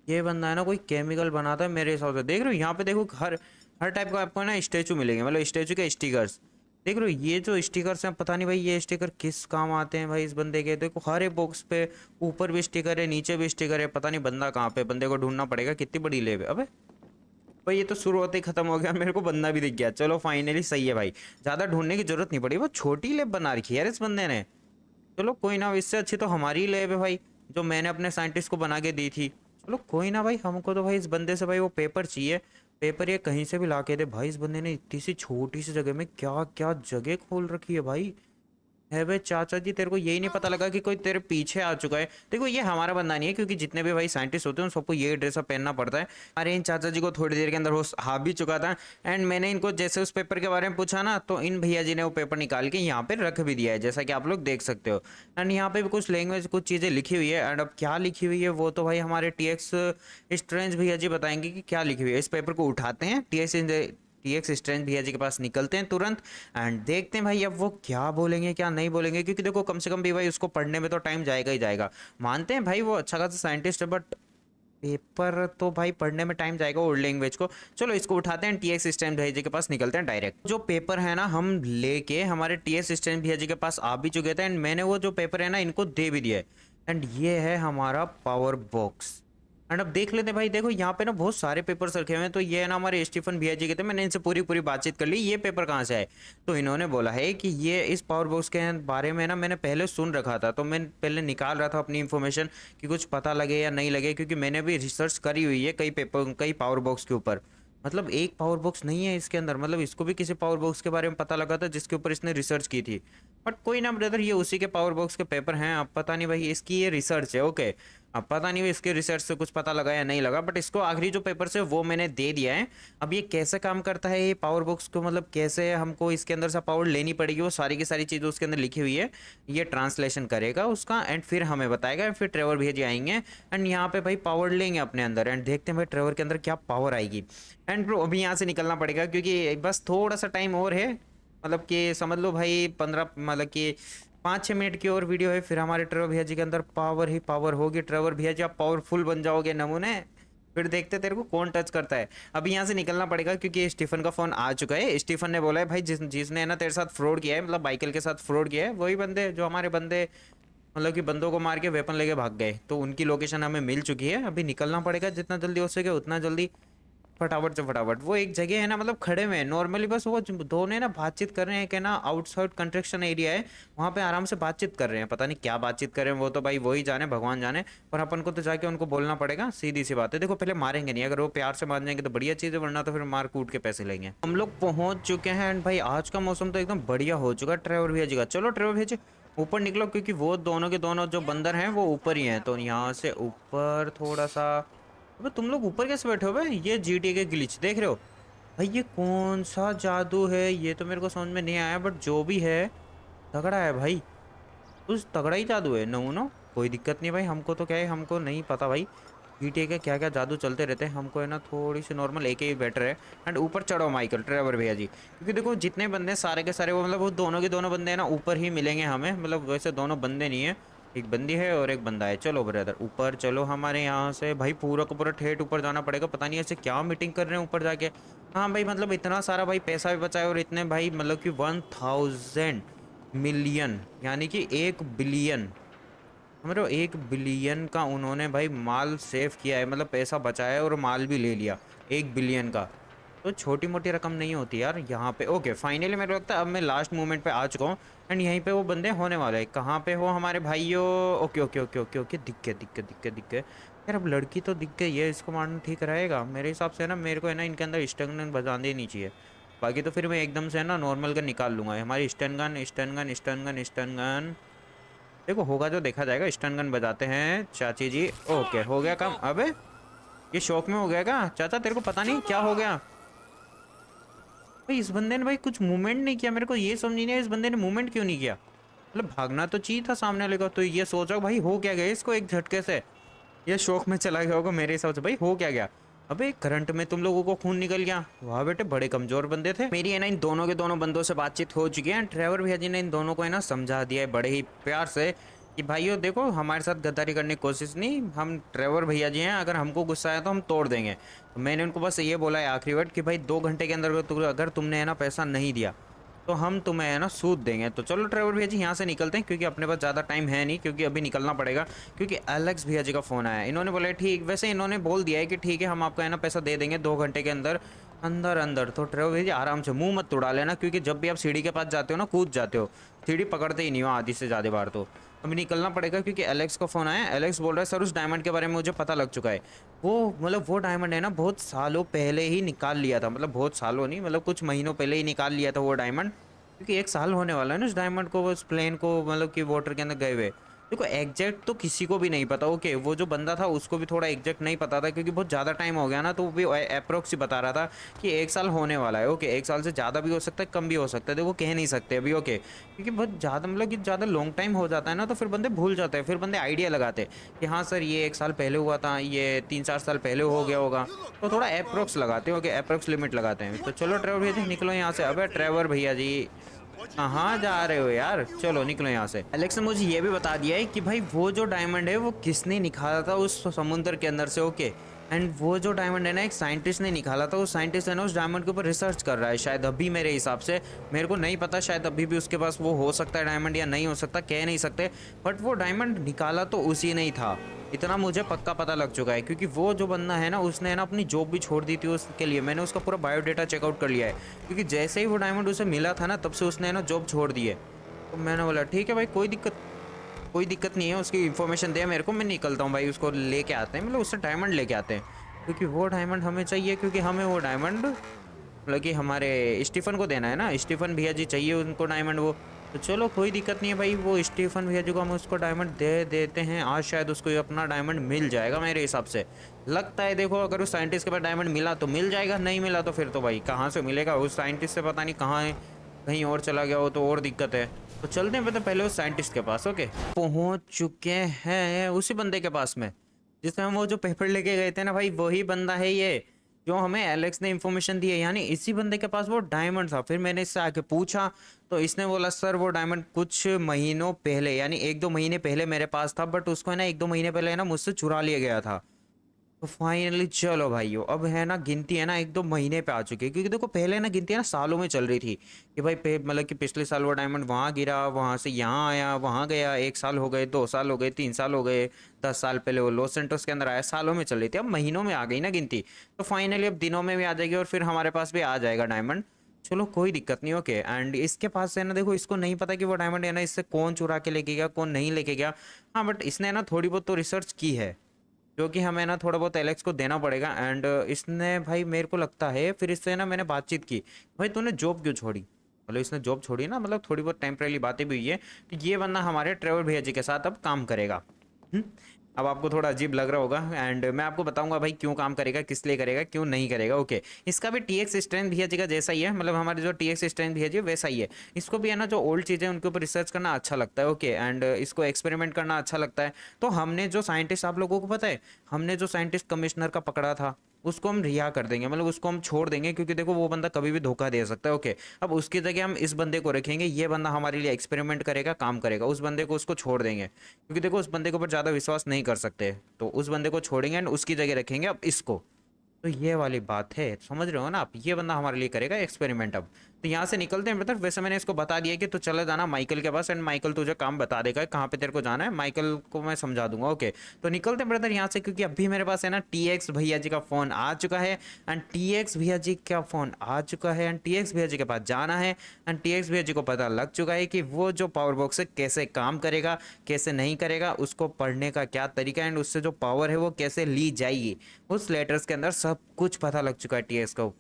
ये बंदा है ना कोई केमिकल बनाता है मेरे हिसाब से। देख रहे हो यहाँ पे देखो हर हर टाइप का आपको ना स्टेचू मिलेंगे, मतलब स्टेचू के स्टिकर्स। देख रहे हो ये जो स्टिकर्स हैं पता नहीं भाई ये स्टिकर किस काम आते हैं भाई इस बंदे के। देखो हर एक बॉक्स पे ऊपर भी स्टिकर है नीचे भी स्टिकर है, पता नहीं बंदा कहाँ पे, बंदे को ढूंढना पड़ेगा। कितनी बड़ी लेब है अबे भाई, ये तो शुरू होते ही खत्म हो गया, मेरे को बंदा भी दिख गया। चलो फाइनली सही है भाई, ज्यादा ढूंढने की जरूरत नहीं पड़ी, वो छोटी लेब बना रखी है यार इस बंदे ने। चलो कोई ना, इससे अच्छी तो हमारी लेब है भाई जो मैंने अपने साइंटिस्ट को बना के दी थी। चलो कोई ना भाई, हमको तो भाई इस बंदे से भाई वो पेपर चाहिए। पेपर ये कहीं से भी ला के दे भाई, इस बंदे ने इतनी सी छोटी सी जगह में क्या क्या जगह खोल रखी है भाई। है भाई चाचा जी तेरे को यही नहीं पता लगा कि कोई तेरे पीछे आ चुका है। देखो ये हमारा बंदा नहीं है क्योंकि जितने भी भाई साइंटिस्ट होते हैं उन सबको ये ड्रेसअप पहनना पड़ता है। अरे इन चाचा जी को थोड़ी देर के अंदर वो आ भी चुका था एंड मैंने इनको जैसे उस पेपर के बारे में पूछा ना तो इन भैया जी ने वो पेपर निकाल के यहाँ पे रख भी दिया है जैसा कि आप लोग देख सकते हो। एंड यहाँ पे भी कुछ लैंग्वेज कुछ चीज़ें लिखी हुई है एंड अब क्या लिखी हुई है वो तो भाई हमारे टीएक्स स्ट्रेंज भैया जी बताएंगे कि क्या लिखी हुई है। इस पेपर को उठाते हैं, टीएक्स स्ट्रेंज भैया जी के पास निकलते हैं तुरंत एंड देखते हैं भाई अब वो क्या बोलेंगे क्या नहीं बोलेंगे, क्योंकि देखो कम से कम भी भाई उसको पढ़ने में तो टाइम जाएगा ही जाएगा। मानते हैं भाई वो अच्छा खासा साइंटिस्ट है, बट पेपर तो भाई पढ़ने में टाइम जाएगा ओल्ड लैंग्वेज को। चलो इसको उठाते हैं, टीएक्स स्टैंड भैया जी के पास निकलते हैं डायरेक्ट। जो पेपर है ना हम लेके हमारे टीएक्स स्टैंड भैया जी के पास आ भी चुके थे एंड मैंने वो जो पेपर है ना इनको दे भी दिया है। एंड ये है हमारा पावर बॉक्स। एंड अब देख लेते हैं भाई, देखो यहाँ पे ना बहुत सारे पेपर्स रखे हुए हैं। तो ये है ना हमारे स्टीफन भैया जी के थे, मैंने इनसे पूरी पूरी बातचीत कर ली ये पेपर कहाँ से आए। तो इन्होंने बोला है कि ये इस पावर बॉक्स के बारे में ना मैंने पहले सुन रखा था, तो मैं पहले निकाल रहा था अपनी इन्फॉर्मेशन कि कुछ पता लगे या नहीं लगे, क्योंकि मैंने भी रिसर्च करी हुई है कई पावर बॉक्स के ऊपर। मतलब एक पावर बॉक्स नहीं है इसके अंदर, मतलब इसको भी किसी पावर बॉक्स के बारे में पता लगा था जिसके ऊपर इसने रिसर्च की थी। बट कोई ना ब्रदर, ये उसी के पावर बॉक्स के पेपर हैं। अब पता नहीं भाई इसकी ये रिसर्च है, ओके। अब पता नहीं इसके रिसर्च से कुछ पता लगा या नहीं लगा, बट इसको आखिरी जो पेपर से वो मैंने दे दिया है। अब ये कैसे काम करता है ये पावर बॉक्स को, मतलब कैसे हमको इसके अंदर से पावर लेनी पड़ेगी, वो सारी की सारी चीज़ें उसके अंदर लिखी हुई है। ये ट्रांसलेशन करेगा उसका एंड फिर हमें बताएगा। फिर ट्रेवर भैया जी आएंगे एंड यहाँ पे भाई पावर लेंगे अपने अंदर एंड देखते हैं भाई ट्रेवर के अंदर क्या पावर आएगी। एंड ब्रो अभी यहाँ से निकलना पड़ेगा क्योंकि बस थोड़ा सा टाइम और है, मतलब कि समझ लो भाई 15 मतलब कि 5-6 मिनट की और वीडियो है, फिर हमारे ट्रेवर भैया जी के अंदर पावर ही पावर होगी। ट्रेवर भैया जी आप पावरफुल बन जाओगे नमूने, फिर देखते तेरे को कौन टच करता है। अभी यहाँ से निकलना पड़ेगा क्योंकि स्टीफन का फोन आ चुका है। स्टीफन ने बोला है भाई जिसने ना तेरे साथ फ्रॉड किया है, मतलब माइकल के साथ फ्रॉड किया है, वही बंदे जो हमारे बंदे मतलब कि बंदों को मार के वेपन लेके भाग गए, तो उनकी लोकेशन हमें मिल चुकी है। अभी निकलना पड़ेगा जितना जल्दी हो सके उतना जल्दी, फटाफट से फटाफट। वो एक जगह है ना, मतलब खड़े हुए हैं नॉर्मली, बस वो दोनों ना बातचीत कर रहे हैं कि ना आउटसाइड कंस्ट्रक्शन एरिया है वहाँ पे आराम से बातचीत कर रहे हैं। पता नहीं क्या बातचीत कर रहे हैं, वो तो भाई वही जाने, भगवान जाने। पर अपन को तो जाके उनको बोलना पड़ेगा, सीधी सी बात है। देखो पहले मारेंगे नहीं, अगर वो प्यार से मान जाएंगे तो बढ़िया चीज़ है, वरना तो फिर मार कूट के पैसे लेंगे। हम लोग पहुँच चुके हैं एंड भाई आज का मौसम तो एकदम बढ़िया हो चुका है ट्रेवर भैया जी का। चलो ट्रेवर भैया जी ऊपर निकलो, क्योंकि वो दोनों के दोनों जो बंदर हैं वो ऊपर ही हैं। तो यहाँ से ऊपर थोड़ा सा, अबे तुम लोग ऊपर कैसे बैठे हो भाई? ये जीटीए के ग्लिच देख रहे हो भाई? ये कौन सा जादू है, ये तो मेरे को समझ में नहीं आया, बट जो भी है तगड़ा है भाई, कुछ तगड़ा ही जादू है। नो नो कोई दिक्कत नहीं भाई, हमको तो क्या है, हमको नहीं पता भाई जीटीए के क्या क्या जादू चलते रहते हैं। हमको है ना थोड़ी सी नॉर्मल एक ही बेटर है। एंड ऊपर चढ़ो माइकल ट्रेवर भैया जी, क्योंकि देखो जितने बंदे हैं सारे के सारे वो मतलब वो दोनों के दोनों बंदे हैं ना ऊपर ही मिलेंगे हमें, मतलब वैसे दोनों बंदे नहीं है, एक बंदी है और एक बंदा है। चलो ब्रदर ऊपर चलो, हमारे यहाँ से भाई पूरा का पूरा ठेठ ऊपर जाना पड़ेगा। पता नहीं ऐसे क्या मीटिंग कर रहे हैं ऊपर जाके। हाँ भाई मतलब इतना सारा भाई पैसा भी बचाए और इतने भाई मतलब कि 1000 मिलियन यानी कि 1 बिलियन, समझो 1 बिलियन का उन्होंने भाई माल सेव किया है, मतलब पैसा बचाया है और माल भी ले लिया 1 बिलियन का। तो छोटी मोटी रकम नहीं होती यार यहाँ पे। ओके फाइनली मेरे को लगता है अब मैं लास्ट मोमेंट पे आ चुका हूँ एंड यहीं पे वो बंदे होने वाले हैं। कहाँ पे हो हमारे भाइयों? Okay okay okay okay okay दिख गए दिख गए दिख गए दिख गए। यार अब लड़की तो दिख गई है, इसको मारना ठीक रहेगा मेरे हिसाब से ना। मेरे को है ना इनके अंदर स्टन गन बजा देनी चाहिए, बाकी तो फिर मैं एकदम से है ना नॉर्मल गन निकाल लूँगा। हमारी stun gun stun gun stun gun stun gun, देखो होगा जो देखा जाएगा। स्टन गन बजाते हैं चाची जी। ओके हो गया काम। अबे ये शौक में हो गया क्या चाचा? तेरे को पता नहीं क्या हो गया भाई? इस बंदे ने भाई कुछ मूवमेंट नहीं किया, मेरे को ये समझ नहीं आया इस बंदे ने मूवमेंट क्यों नहीं किया। मतलब भागना तो चाहिए था सामने वाले को। तो ये सोचा भाई हो क्या गया इसको एक झटके से, ये शौक में चला गया होगा मेरे हिसाब से। भाई हो क्या गया? अबे करंट में तुम लोगों को खून निकल गया। वाह बेटे बड़े कमजोर बंदे थे। मेरी है ना इन दोनों के दोनों बंदों से बातचीत हो चुकी है। ट्रेवर भैया जी ने इन दोनों को है ना समझा दिया है बड़े ही प्यार से कि भाइयों देखो हमारे साथ गद्दारी करने की कोशिश नहीं, हम ट्रेवर भैया जी हैं, अगर हमको गुस्सा आया तो हम तोड़ देंगे। तो मैंने उनको बस ये बोला है आखिरी वर्ड कि भाई 2 घंटे के अंदर अगर तुमने है ना पैसा नहीं दिया तो हम तुम्हें है ना सूद देंगे। तो चलो ट्रेवर भैया जी यहाँ से निकलते हैं क्योंकि अपने पास ज़्यादा टाइम है नहीं, क्योंकि अभी निकलना पड़ेगा क्योंकि एलेक्स भैया जी का फ़ोन आया है। इन्होंने बोला ठीक, वैसे इन्होंने बोल दिया है कि ठीक है हम आपका है ना पैसा दे देंगे 2 घंटे के अंदर अंदर अंदर। तो ट्रेवर भैया जी आराम से मुंह मत तोड़ा लेना, क्योंकि जब भी आप सीढ़ी के पास जाते हो ना कूद जाते हो, सीढ़ी पकड़ते ही नहीं हो आधी से ज़्यादा बार। तो अभी निकलना पड़ेगा क्योंकि एलेक्स का फ़ोन आया। एलेक्स बोल रहा है सर उस डायमंड के बारे में मुझे पता लग चुका है। वो मतलब वो डायमंड है ना बहुत सालों पहले ही निकाल लिया था, मतलब बहुत सालों नहीं मतलब कुछ महीनों पहले ही निकाल लिया था वो डायमंड, क्योंकि 1 साल होने वाला है ना उस डायमंड को, उस प्लेन को मतलब कि वाटर के अंदर गए हुए। देखो एग्जैक्ट तो किसी को भी नहीं पता। ओके, वो जो बंदा था उसको भी थोड़ा एग्जैक्ट नहीं पता था, क्योंकि बहुत ज़्यादा टाइम हो गया ना, तो वो भी अप्रोक्स ही बता रहा था कि 1 साल होने वाला है। ओके, 1 साल से ज़्यादा भी हो सकता है, कम भी हो सकता है, देखो कह नहीं सकते अभी। ओके, क्योंकि बहुत ज़्यादा मतलब कि ज़्यादा लॉन्ग टाइम हो जाता है ना, तो फिर बंदे भूल जाते हैं, फिर बंदे आइडिया लगाते हैं कि हाँ सर ये 1 साल पहले हुआ था, ये 3-4 साल पहले हो गया होगा, तो थोड़ा अप्रोक्स लगाते हैं। ओके, अप्रोक्स लिमिट लगाते हैं। तो चलो ट्रेवर भैया जी निकलो यहाँ से। अबे ट्रेवर भैया जी कहाँ जा रहे हो यार, चलो निकलो यहाँ से। एलेक्स ने मुझे ये भी बता दिया है कि भाई वो जो डायमंड है वो किसने निकाला था उस समुद्र के अंदर से। ओके, एंड वो जो डायमंड है ना एक साइंटिस्ट ने निकाला था। उस साइंटिस्ट है ना उस डायमंड के ऊपर रिसर्च कर रहा है शायद अभी, मेरे हिसाब से। मेरे को नहीं पता, शायद अभी भी उसके पास वो हो सकता है डायमंड या नहीं हो सकता, कह नहीं सकते। बट वो डायमंड निकाला तो उसी ने ही था, इतना मुझे पक्का पता लग चुका है। क्योंकि वो जो बंदा है ना उसने है ना अपनी जॉब भी छोड़ दी थी उसके लिए। मैंने उसका पूरा बायोडेटा चेकआउट कर लिया है, क्योंकि जैसे ही वो डायमंड उसे मिला था ना तब से उसने है ना जॉब छोड़ दी है। तो मैंने बोला ठीक है भाई, कोई दिक्कत नहीं है, उसकी इन्फॉर्मेशन दे मेरे को, मैं निकलता हूँ भाई, उसको लेके आते हैं, मतलब उससे डायमंड लेके आते हैं। क्योंकि वो डायमंड हमें चाहिए, क्योंकि हमें वो डायमंड मतलब कि हमारे स्टीफन को देना है ना, स्टीफन भैया जी चाहिए उनको डायमंड वो। तो चलो कोई दिक्कत नहीं है भाई, वो स्टीफन भैया जी को हम उसको डायमंड दे देते हैं। आज शायद उसको ये अपना डायमंड मिल जाएगा मेरे हिसाब से, लगता है। देखो अगर उस साइंटिस्ट के पास डायमंड मिला तो मिल जाएगा, नहीं मिला तो फिर तो भाई कहाँ से मिलेगा। उस साइंटिस्ट से पता नहीं कहाँ है, कहीं और चला गया हो तो और दिक्कत है। तो चलते हैं पहले उस साइंटिस्ट के पास। ओके, पहुंच चुके हैं उसी बंदे के पास में जिसमें हम वो जो पेपर लेके गए थे ना भाई, वही बंदा है ये जो हमें एलेक्स ने इन्फॉर्मेशन दी है। यानी इसी बंदे के पास वो डायमंड था। फिर मैंने इससे आके पूछा तो इसने बोला सर वो डायमंड कुछ महीनों पहले, यानी 1-2 महीने पहले मेरे पास था, बट उसको है ना 1-2 महीने पहले है ना मुझसे चुरा लिया गया था। तो फाइनली चलो भाइयों, अब है ना गिनती है ना 1-2 महीने पे आ चुकी है। क्योंकि देखो पहले ना गिनती है ना सालों में चल रही थी कि भाई मतलब कि पिछले साल वो डायमंड वहाँ गिरा, वहाँ से यहाँ आया, वहाँ गया, 1 साल हो गए, 2 साल हो गए, 3 साल हो गए, 10 साल पहले वो लॉस सेंटोस के अंदर आया। सालों में चल रही थी, अब महीनों में आ गई ना गिनती। तो फाइनली अब दिनों में भी आ जाएगी और फिर हमारे पास भी आ जाएगा डायमंड। चलो कोई दिक्कत नहीं। ओके, एंड इसके पास है ना, देखो इसको नहीं पता कि वो डायमंड है ना इससे कौन चुरा के लेके गया, कौन नहीं लेके गया। हाँ बट इसने ना थोड़ी बहुत तो रिसर्च की है, जो कि हमें ना थोड़ा बहुत एलेक्स को देना पड़ेगा। एंड इसने भाई मेरे को लगता है, फिर इससे ना मैंने बातचीत की, भाई तूने जॉब क्यों छोड़ी, मतलब इसने जॉब छोड़ी ना, मतलब थोड़ी बहुत टेम्परेरी बातें भी हुई है कि ये बंदा हमारे ट्रेवल भैया जी के साथ अब काम करेगा। हम्म, अब आपको थोड़ा अजीब लग रहा होगा, एंड मैं आपको बताऊंगा भाई क्यों काम करेगा, किस लिए करेगा, क्यों नहीं करेगा। ओके, इसका भी टीएक्स स्ट्रेंथ भैया जी का जैसा ही है, मतलब हमारे जो टीएक्स स्ट्रेंथ भैया जी वैसा ही है। इसको भी है ना जो ओल्ड चीज़ें उनके ऊपर रिसर्च करना अच्छा लगता है। ओके, एंड इसको एक्सपेरिमेंट करना अच्छा लगता है। तो हमने जो साइंटिस्ट, आप लोगों को पता है, हमने जो साइंटिस्ट कमिश्नर का पकड़ा था उसको हम रिहा कर देंगे, मतलब उसको हम छोड़ देंगे, क्योंकि देखो वो बंदा कभी भी धोखा दे सकता है। ओके, अब उसकी जगह हम इस बंदे को रखेंगे, ये बंदा हमारे लिए एक्सपेरिमेंट करेगा, काम करेगा। उस बंदे को उसको छोड़ देंगे, क्योंकि देखो उस बंदे के ऊपर ज़्यादा विश्वास नहीं कर सकते, तो उस बंदे को छोड़ेंगे एंड उसकी जगह रखेंगे अब इसको। तो ये वाली बात है, समझ रहे हो ना आप, ये बंदा हमारे लिए करेगा एक्सपेरिमेंट। अब तो यहाँ से निकलते हैं ब्रदर। वैसे मैंने इसको बता दिया कि तू चले जाना माइकल के पास, एंड माइकल तुझे काम बता देगा कहाँ पे तेरे को जाना है, माइकल को मैं समझा दूंगा। ओके, तो निकलते हैं ब्रदर यहाँ से, क्योंकि अभी मेरे पास है ना टीएक्स भैया जी का फ़ोन आ चुका है, एंड टीएक्स भैया जी का फ़ोन आ चुका है, एंड टीएक्स भैया जी के पास जाना है। एंड टीएक्स भैया जी को पता लग चुका है कि वो जो पावर बॉक्स है कैसे काम करेगा, कैसे नहीं करेगा, उसको पढ़ने का क्या तरीका है, एंड उससे जो पावर है वो कैसे ली जाएगी, उस लेटर्स के अंदर सब कुछ पता लग चुका है टीएक्स को।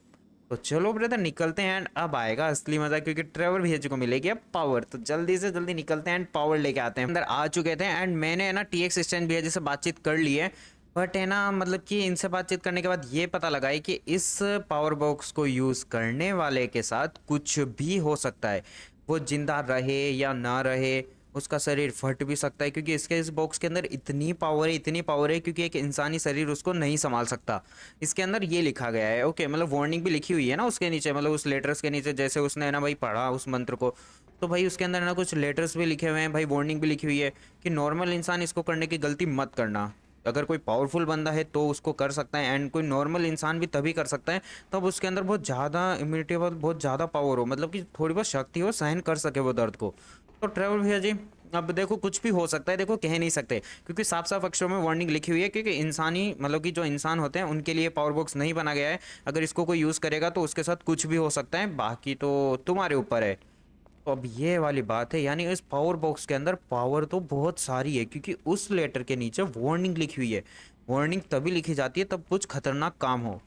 तो चलो ब्रदर निकलते हैं, एंड अब आएगा असली मजा, क्योंकि ट्रेवर भैया जी को मिलेगी अब पावर। तो जल्दी से जल्दी निकलते हैं एंड पावर लेके आते हैं। अंदर आ चुके थे एंड मैंने है ना टीएक्स स्टैंड भैया जी से बातचीत कर ली है। बट है ना मतलब कि इनसे बातचीत करने के बाद ये पता लगा है कि इस पावर बॉक्स को यूज़ करने वाले के साथ कुछ भी हो सकता है, वो जिंदा रहे या ना रहे, उसका शरीर फट भी सकता है, क्योंकि इसके इस बॉक्स के अंदर इतनी पावर है, इतनी पावर है, क्योंकि एक इंसानी शरीर उसको नहीं संभाल सकता। इसके अंदर ये लिखा गया है। ओके, मतलब वार्निंग भी लिखी हुई है ना उसके नीचे, मतलब उस लेटर्स के नीचे, जैसे उसने है ना भाई पढ़ा उस मंत्र को, तो भाई उसके अंदर ना कुछ लेटर्स भी लिखे हुए हैं भाई, वार्निंग भी लिखी हुई है कि नॉर्मल इंसान इसको करने की गलती मत करना। अगर कोई पावरफुल बंदा है तो उसको कर सकता है, एंड कोई नॉर्मल इंसान भी तभी कर सकता है तब उसके अंदर बहुत ज़्यादा इम्यूनिटेबल, बहुत ज़्यादा पावर हो, मतलब कि थोड़ी बहुत शक्ति हो, सहन कर सके वो दर्द को। तो ट्रेवल भैया जी, अब देखो कुछ भी हो सकता है, देखो कह नहीं सकते, क्योंकि साफ साफ अक्षरों में वार्निंग लिखी हुई है, क्योंकि इंसानी मतलब कि जो इंसान होते हैं उनके लिए पावर बॉक्स नहीं बना गया है। अगर इसको कोई यूज़ करेगा तो उसके साथ कुछ भी हो सकता है, बाकी तो तुम्हारे ऊपर है। तो अब ये वाली बात है, यानी इस पावर बॉक्स के अंदर पावर तो बहुत सारी है, क्योंकि उस लेटर के नीचे वार्निंग लिखी हुई है। वार्निंग तभी लिखी जाती है तब कुछ खतरनाक काम हो।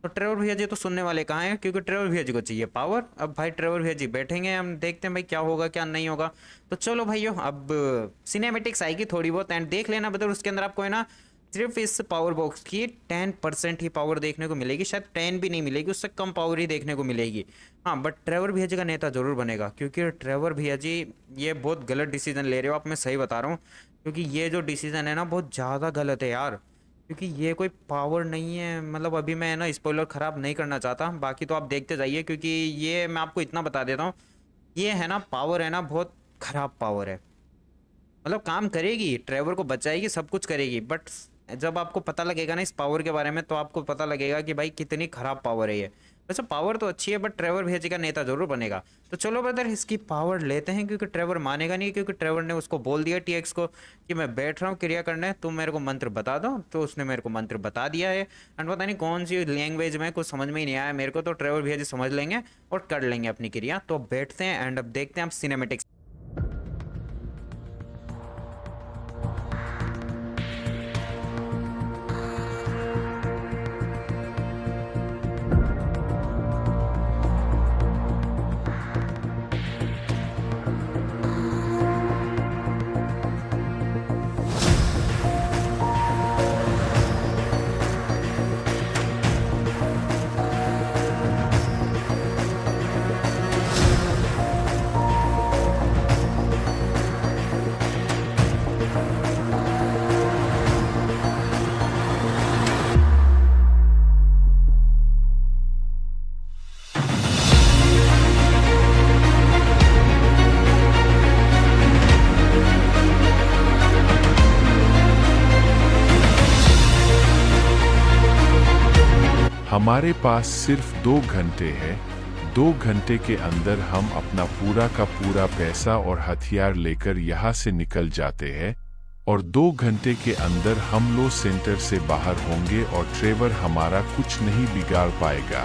तो ट्रेवर भैया जी तो सुनने वाले कहाँ हैं, क्योंकि ट्रेवर भैया जी को चाहिए पावर। अब भाई ट्रेवर भैया जी बैठेंगे, हम देखते हैं भाई क्या होगा क्या नहीं होगा। तो चलो भाइयों, अब सिनेमेटिक्स आएगी थोड़ी बहुत एंड देख लेना बदल, उसके अंदर आपको है ना सिर्फ इस पावर बॉक्स की 10% ही पावर देखने को मिलेगी, शायद 10 भी नहीं मिलेगी, उससे कम पावर ही देखने को मिलेगी। हाँ बट ट्रेवर भैया जी का नेता जरूर बनेगा, क्योंकि ट्रेवर भैया जी ये बहुत गलत डिसीजन ले रहे हो आप, मैं सही बता रहा हूँ। क्योंकि ये जो डिसीजन है ना बहुत ज़्यादा गलत है यार, क्योंकि ये कोई पावर नहीं है। मतलब अभी मैं ना स्पॉइलर खराब नहीं करना चाहता, बाकी तो आप देखते जाइए, क्योंकि ये मैं आपको इतना बता देता हूँ, ये है ना पावर है ना बहुत खराब पावर है। मतलब काम करेगी, ट्रेवर को बचाएगी, सब कुछ करेगी, बट जब आपको पता लगेगा ना इस पावर के बारे में, तो आपको पता लगेगा कि भाई कितनी खराब पावर है ये। वैसे पावर तो अच्छी है, बट ट्रेवर भैया का नेता जरूर बनेगा। तो चलो ब्रदर इसकी पावर लेते हैं, क्योंकि ट्रेवर मानेगा नहीं, क्योंकि ट्रेवर ने उसको बोल दिया टीएक्स को कि मैं बैठ रहा हूँ क्रिया करने, तुम मेरे को मंत्र बता दो। तो उसने मेरे को मंत्र बता दिया है, एंड पता नहीं कौन सी लैंग्वेज में, कुछ समझ में ही नहीं आया मेरे को। तो ट्रेवर भैया जी समझ लेंगे और कर लेंगे अपनी क्रिया। तो अब बैठते हैं एंड अब देखते हैं आप सिनेमेटिक्स। हमारे पास सिर्फ 2 घंटे है। 2 घंटे के अंदर हम अपना पूरा का पूरा पैसा और हथियार लेकर यहाँ से निकल जाते हैं, और 2 घंटे के अंदर हम लो सेंटर से बाहर होंगे और ट्रेवर हमारा कुछ नहीं बिगाड़ पाएगा।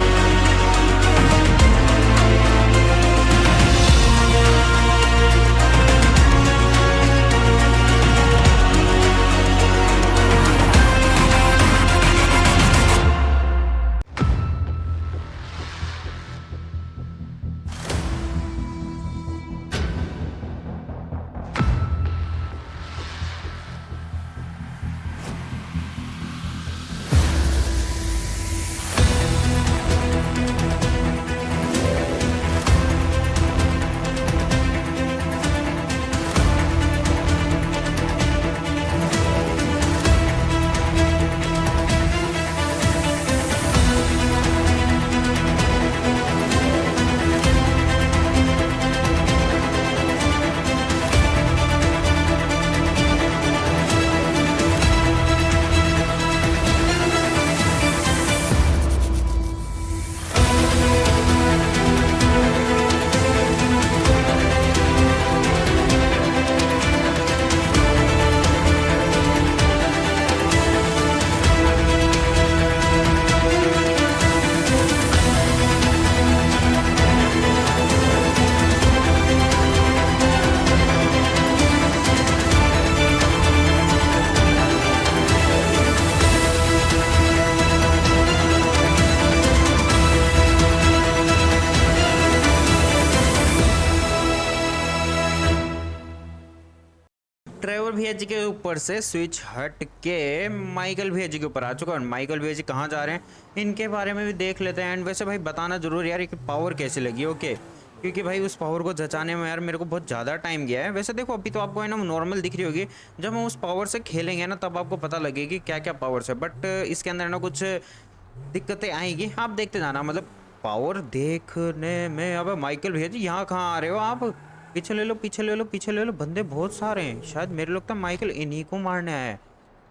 ट्रेवर भैया जी के ऊपर से स्विच हट के माइकल भैया जी के ऊपर आ चुका है। और माइकल भैया जी कहाँ जा रहे हैं इनके बारे में भी देख लेते हैं। एंड वैसे भाई बताना जरूर यार कि पावर कैसे लगी, ओके, क्योंकि भाई उस पावर को जचाने में यार मेरे को बहुत ज़्यादा टाइम गया है। वैसे देखो अभी तो आपको है ना नॉर्मल दिख रही होगी, जब हम उस पावर से खेलेंगे ना तब आपको पता लगेगी क्या क्या पावर्स है। बट इसके अंदर ना कुछ दिक्कतें आएगी, आप देखते जाना। मतलब पावर देखने में, अब माइकल भैया जी यहाँ कहाँ आ रहे हो आप? पीछे ले लो पीछे ले लो पीछे ले लो, बंदे बहुत सारे हैं। शायद मेरे लोग तो माइकल इन्हीं को मारने आया है,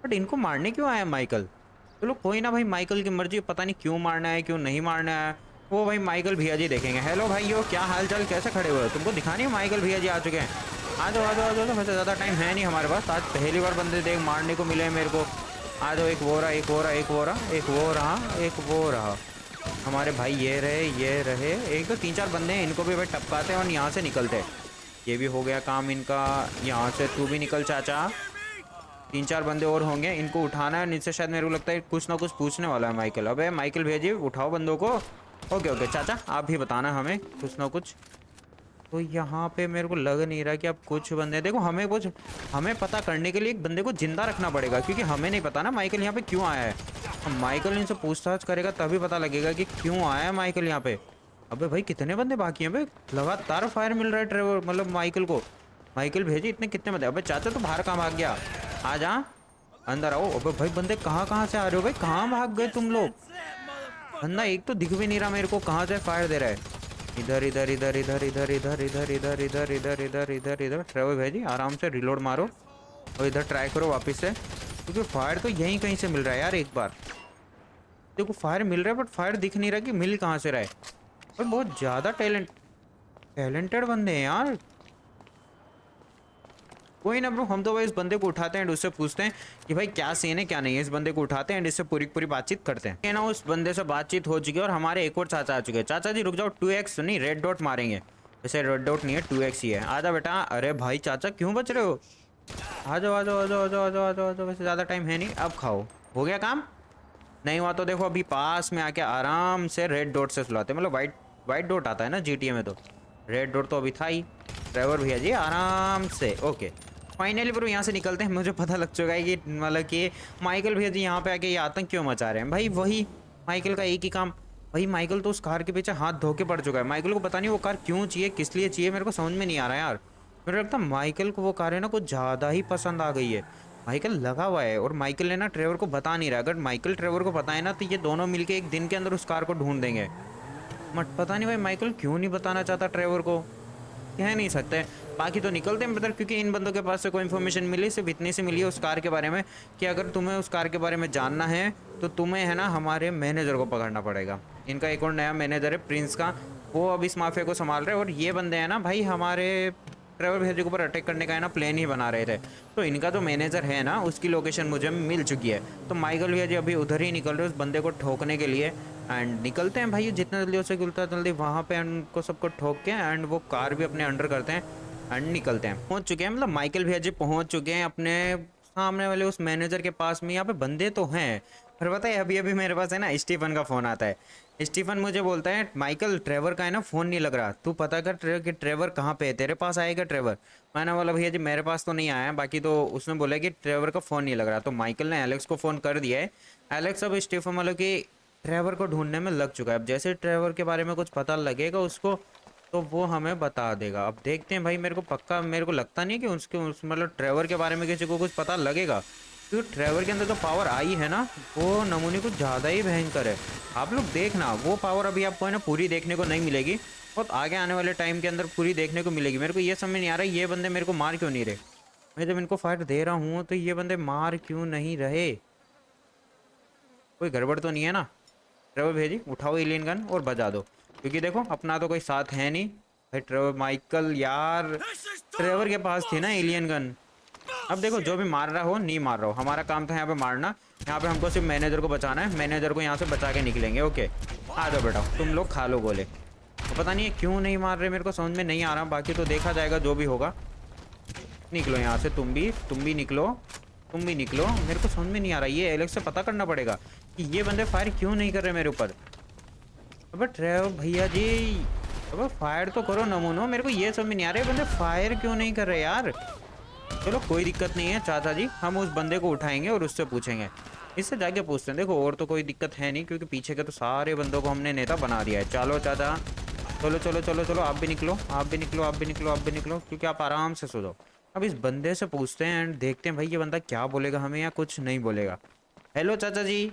बट इनको मारने क्यों आया माइकल? चलो कोई ना भाई, माइकल की मर्जी, पता नहीं क्यों मारना है क्यों नहीं मारना है, वो भाई माइकल भैया जी देखेंगे। हेलो भाइयों, क्या हाल चाल, कैसे खड़े हुए हो? तुमको दिखानी है माइकल भैया जी आ चुके हैं। आ जाओ आ जाओ आ जाओ, वैसे ज़्यादा टाइम है नहीं हमारे पास, आज पहली बार बंदे देख मारने को मिले मेरे को। आ जाओ, एक वो रहा एक वो रहा एक वो रहा एक वो रहा एक वो रहा, हमारे भाई ये रहे, एक तो 3-4 बंदे हैं, इनको भी भाई टपकाते हैं और यहाँ से निकलते हैं। ये भी हो गया काम इनका, यहाँ से तू भी निकल चाचा। 3-4 बंदे और होंगे, इनको उठाना है। नीचे शायद मेरे को लगता है कुछ ना कुछ पूछने वाला है माइकल। अबे माइकल भेजिए, उठाओ बंदों को। ओके ओके चाचा, आप भी बताना हमें कुछ ना कुछ। तो यहाँ पे मेरे को लग नहीं रहा कि अब कुछ बंदे, देखो हमें पता करने के लिए एक बंदे को जिंदा रखना पड़ेगा, क्योंकि हमें नहीं पता ना माइकल यहाँ पे क्यों आया है। अब माइकल इनसे पूछताछ करेगा तभी पता लगेगा कि क्यों आया है माइकल यहाँ पे। अबे भाई कितने बंदे बाकी हैं भाई, लगातार फायर मिल रहा है ट्रेवर मतलब माइकल को। माइकल भेजी, इतने कितने बंदे। अबे चाचा तो बाहर कहाँ भाग गया, आ जा अंदर आओ। अबे भाई बंदे कहाँ कहाँ से आ रहे हो भाई, कहाँ भाग गए तुम लोग। बंदा एक तो दिख भी नहीं रहा मेरे को, कहाँ से फायर दे रहा है। इधर इधर इधर इधर इधर इधर इधर इधर इधर इधर इधर इधर इधर। ट्रेवर भेजी आराम से रिलोड मारो और इधर ट्राई करो वापस से, क्योंकि फायर तो यहीं कहीं से मिल रहा है यार। एक बार देखो फायर मिल रहा है बट फायर दिख नहीं रहा कि मिल कहाँ से रहा है। और बहुत ज़्यादा टैलेंटेड बंदे हैं यार। कोई ना ब्रो, हम तो भाई इस बंदे को उठाते हैं एंड उससे पूछते हैं कि भाई क्या सीन है क्या नहीं है। इस बंदे को उठाते हैं एंड इससे पूरी पूरी बातचीत करते हैं। ये ना उस बंदे से बातचीत हो चुकी है और हमारे एक और चाचा आ चुके हैं। चाचा जी रुक जाओ, 2x नहीं रेड डॉट मारेंगे। वैसे रेड डॉट नहीं है 2x ही है। आजा बेटा। अरे भाई चाचा क्यों बच रहे हो, आ जाओ आ जाओ आ जाओ आ जाओ आ जाओ आ जाओ आ जाओ। वैसे ज़्यादा टाइम है नहीं, अब खाओ। हो गया काम, नहीं हुआ तो देखो अभी पास में आके आराम से रेड डॉट से सुलाते, मतलब वाइट डॉट आता है ना GTA में, तो रेड डॉट तो अभी था ही। ड्राइवर भैया जी आराम से। ओके फाइनली ब्रो यहाँ से निकलते हैं। मुझे पता लग चुका है कि मतलब कि माइकल भैया जी यहाँ पे आके ये आतंक क्यों मचा रहे हैं। भाई वही माइकल का एक ही काम, भाई माइकल तो उस कार के पीछे हाथ धो के पड़ चुका है। माइकल को पता नहीं वो कार क्यों चाहिए, किस लिए चाहिए, मेरे को समझ में नहीं आ रहा है यार। मुझे लगता है माइकल को वो कार है ना कुछ ज़्यादा ही पसंद आ गई है। माइकल लगा हुआ है और माइकल ने ना ट्रेवर को बता नहीं रहा। अगर माइकल ट्रेवर को बताए ना तो ये दोनों मिलके एक दिन के अंदर उस कार को ढूंढ देंगे। बट पता नहीं भाई माइकल क्यों नहीं बताना चाहता ट्रेवर को, कह नहीं सकते। बाकी तो निकलते हैं ब्रदर, क्योंकि इन बंदों के पास से कोई इन्फॉर्मेशन मिली, सिर्फ इतनी सी मिली है उस कार के बारे में कि अगर तुम्हें उस कार के बारे में जानना है तो तुम्हें है ना हमारे मैनेजर को पकड़ना पड़ेगा। इनका एक और नया मैनेजर है प्रिंस का, वो अब इस माफिया को संभाल रहे हैं। और ये बंदे हैं ना भाई हमारे ट्रेवर भैया के ऊपर अटैक करने का है ना प्लान ही बना रहे थे। तो इनका जो मैनेजर है ना उसकी लोकेशन मुझे मिल चुकी है। तो माइकल भैया जी अभी उधर ही निकल रहे हैं उस बंदे को ठोकने के लिए। एंड निकलते हैं भाई जितना जल्दी हो सके उतना जल्दी वहाँ पे उनको सबको ठोक के एंड वो कार भी अपने अंडर करते हैं एंड निकलते हैं। पहुँच चुके हैं, मतलब माइकल भैया जी पहुँच चुके हैं अपने सामने वाले उस मैनेजर के पास में। यहाँ पे बंदे तो हैं, फिर पता है अभी अभी मेरे पास है ना स्टीफन का फ़ोन आता है। स्टीफन मुझे बोलता है माइकल ट्रेवर का है ना फ़ोन नहीं लग रहा, तू पता कर कि ट्रेवर कहाँ पे है, तेरे पास आएगा ट्रेवर। मैंने बोला भैया जी मेरे पास तो नहीं आया है, बाकी तो उसने बोला कि ट्रेवर का फ़ोन नहीं लग रहा। तो माइकल ने एलेक्स को फ़ोन कर दिया है। एलेक्स अब स्टीफन मतलब कि ट्रेवर को ढूंढने में लग चुका है। अब जैसे ट्रेवर के बारे में कुछ पता लगेगा उसको तो वो हमें बता देगा। अब देखते हैं भाई, मेरे को पक्का मेरे को लगता नहीं है कि उसके मतलब ट्रेवर के बारे में किसी को कुछ पता लगेगा, क्योंकि ट्रेवर के अंदर जो पावर आई है ना वो नमूने कुछ ज़्यादा ही भयंकर है। आप लोग देखना वो पावर अभी आपको है ना पूरी देखने को नहीं मिलेगी, बहुत आगे आने वाले टाइम के अंदर पूरी देखने को मिलेगी। मेरे को ये समझ नहीं आ रहा है ये बंदे मेरे को मार क्यों नहीं रहे। मैं जब इनको फायर दे रहा हूँ तो ये बंदे मार क्यों नहीं रहे, कोई गड़बड़ तो नहीं है ना। ट्रेवर भेजी उठाओ एलियन गन और बजा दो, क्योंकि देखो अपना तो कोई साथ है नहीं भाई। ट्रेवर माइकल यार ट्रेवर के पास थी ना एलियन गन। अब देखो जो भी मार रहा हो नहीं मार रहा हो, हमारा काम था यहाँ पे मारना। यहाँ पे हमको सिर्फ मैनेजर को बचाना है, मैनेजर को यहाँ से बचा के निकलेंगे। ओके आ जाओ बेटा, तुम लोग खा लो गोले। तो पता नहीं है क्यों नहीं मार रहे, मेरे को समझ में नहीं आ रहा। बाकी तो देखा जाएगा जो भी होगा। निकलो यहाँ से, तुम भी निकलो, तुम भी निकलो। मेरे को समझ में नहीं आ रहा, ये एलेक्स से पता करना पड़ेगा कि ये बंदे फायर क्यों नहीं कर रहे मेरे ऊपर। अबे ट्रेवर भैया जी अबे फायर तो करो नमूनो, मेरे को ये समझ में नहीं आ रहा है बंदे फायर क्यों नहीं कर रहे यार। चलो कोई दिक्कत नहीं है चाचा जी, हम उस बंदे को उठाएंगे और उससे पूछेंगे, इससे जाके पूछते हैं। देखो और तो कोई दिक्कत है नहीं, क्योंकि पीछे के तो सारे बंदों को हमने नेता बना दिया है। चलो चाचा चलो चलो चलो चलो, आप भी निकलो आप भी निकलो आप भी निकलो आप भी निकलो, क्योंकि आप आराम से सो जाओ। अब इस बंदे से पूछते हैं एंड देखते हैं भाई ये बंदा क्या बोलेगा हमें या कुछ नहीं बोलेगा। हेलो चाचा जी,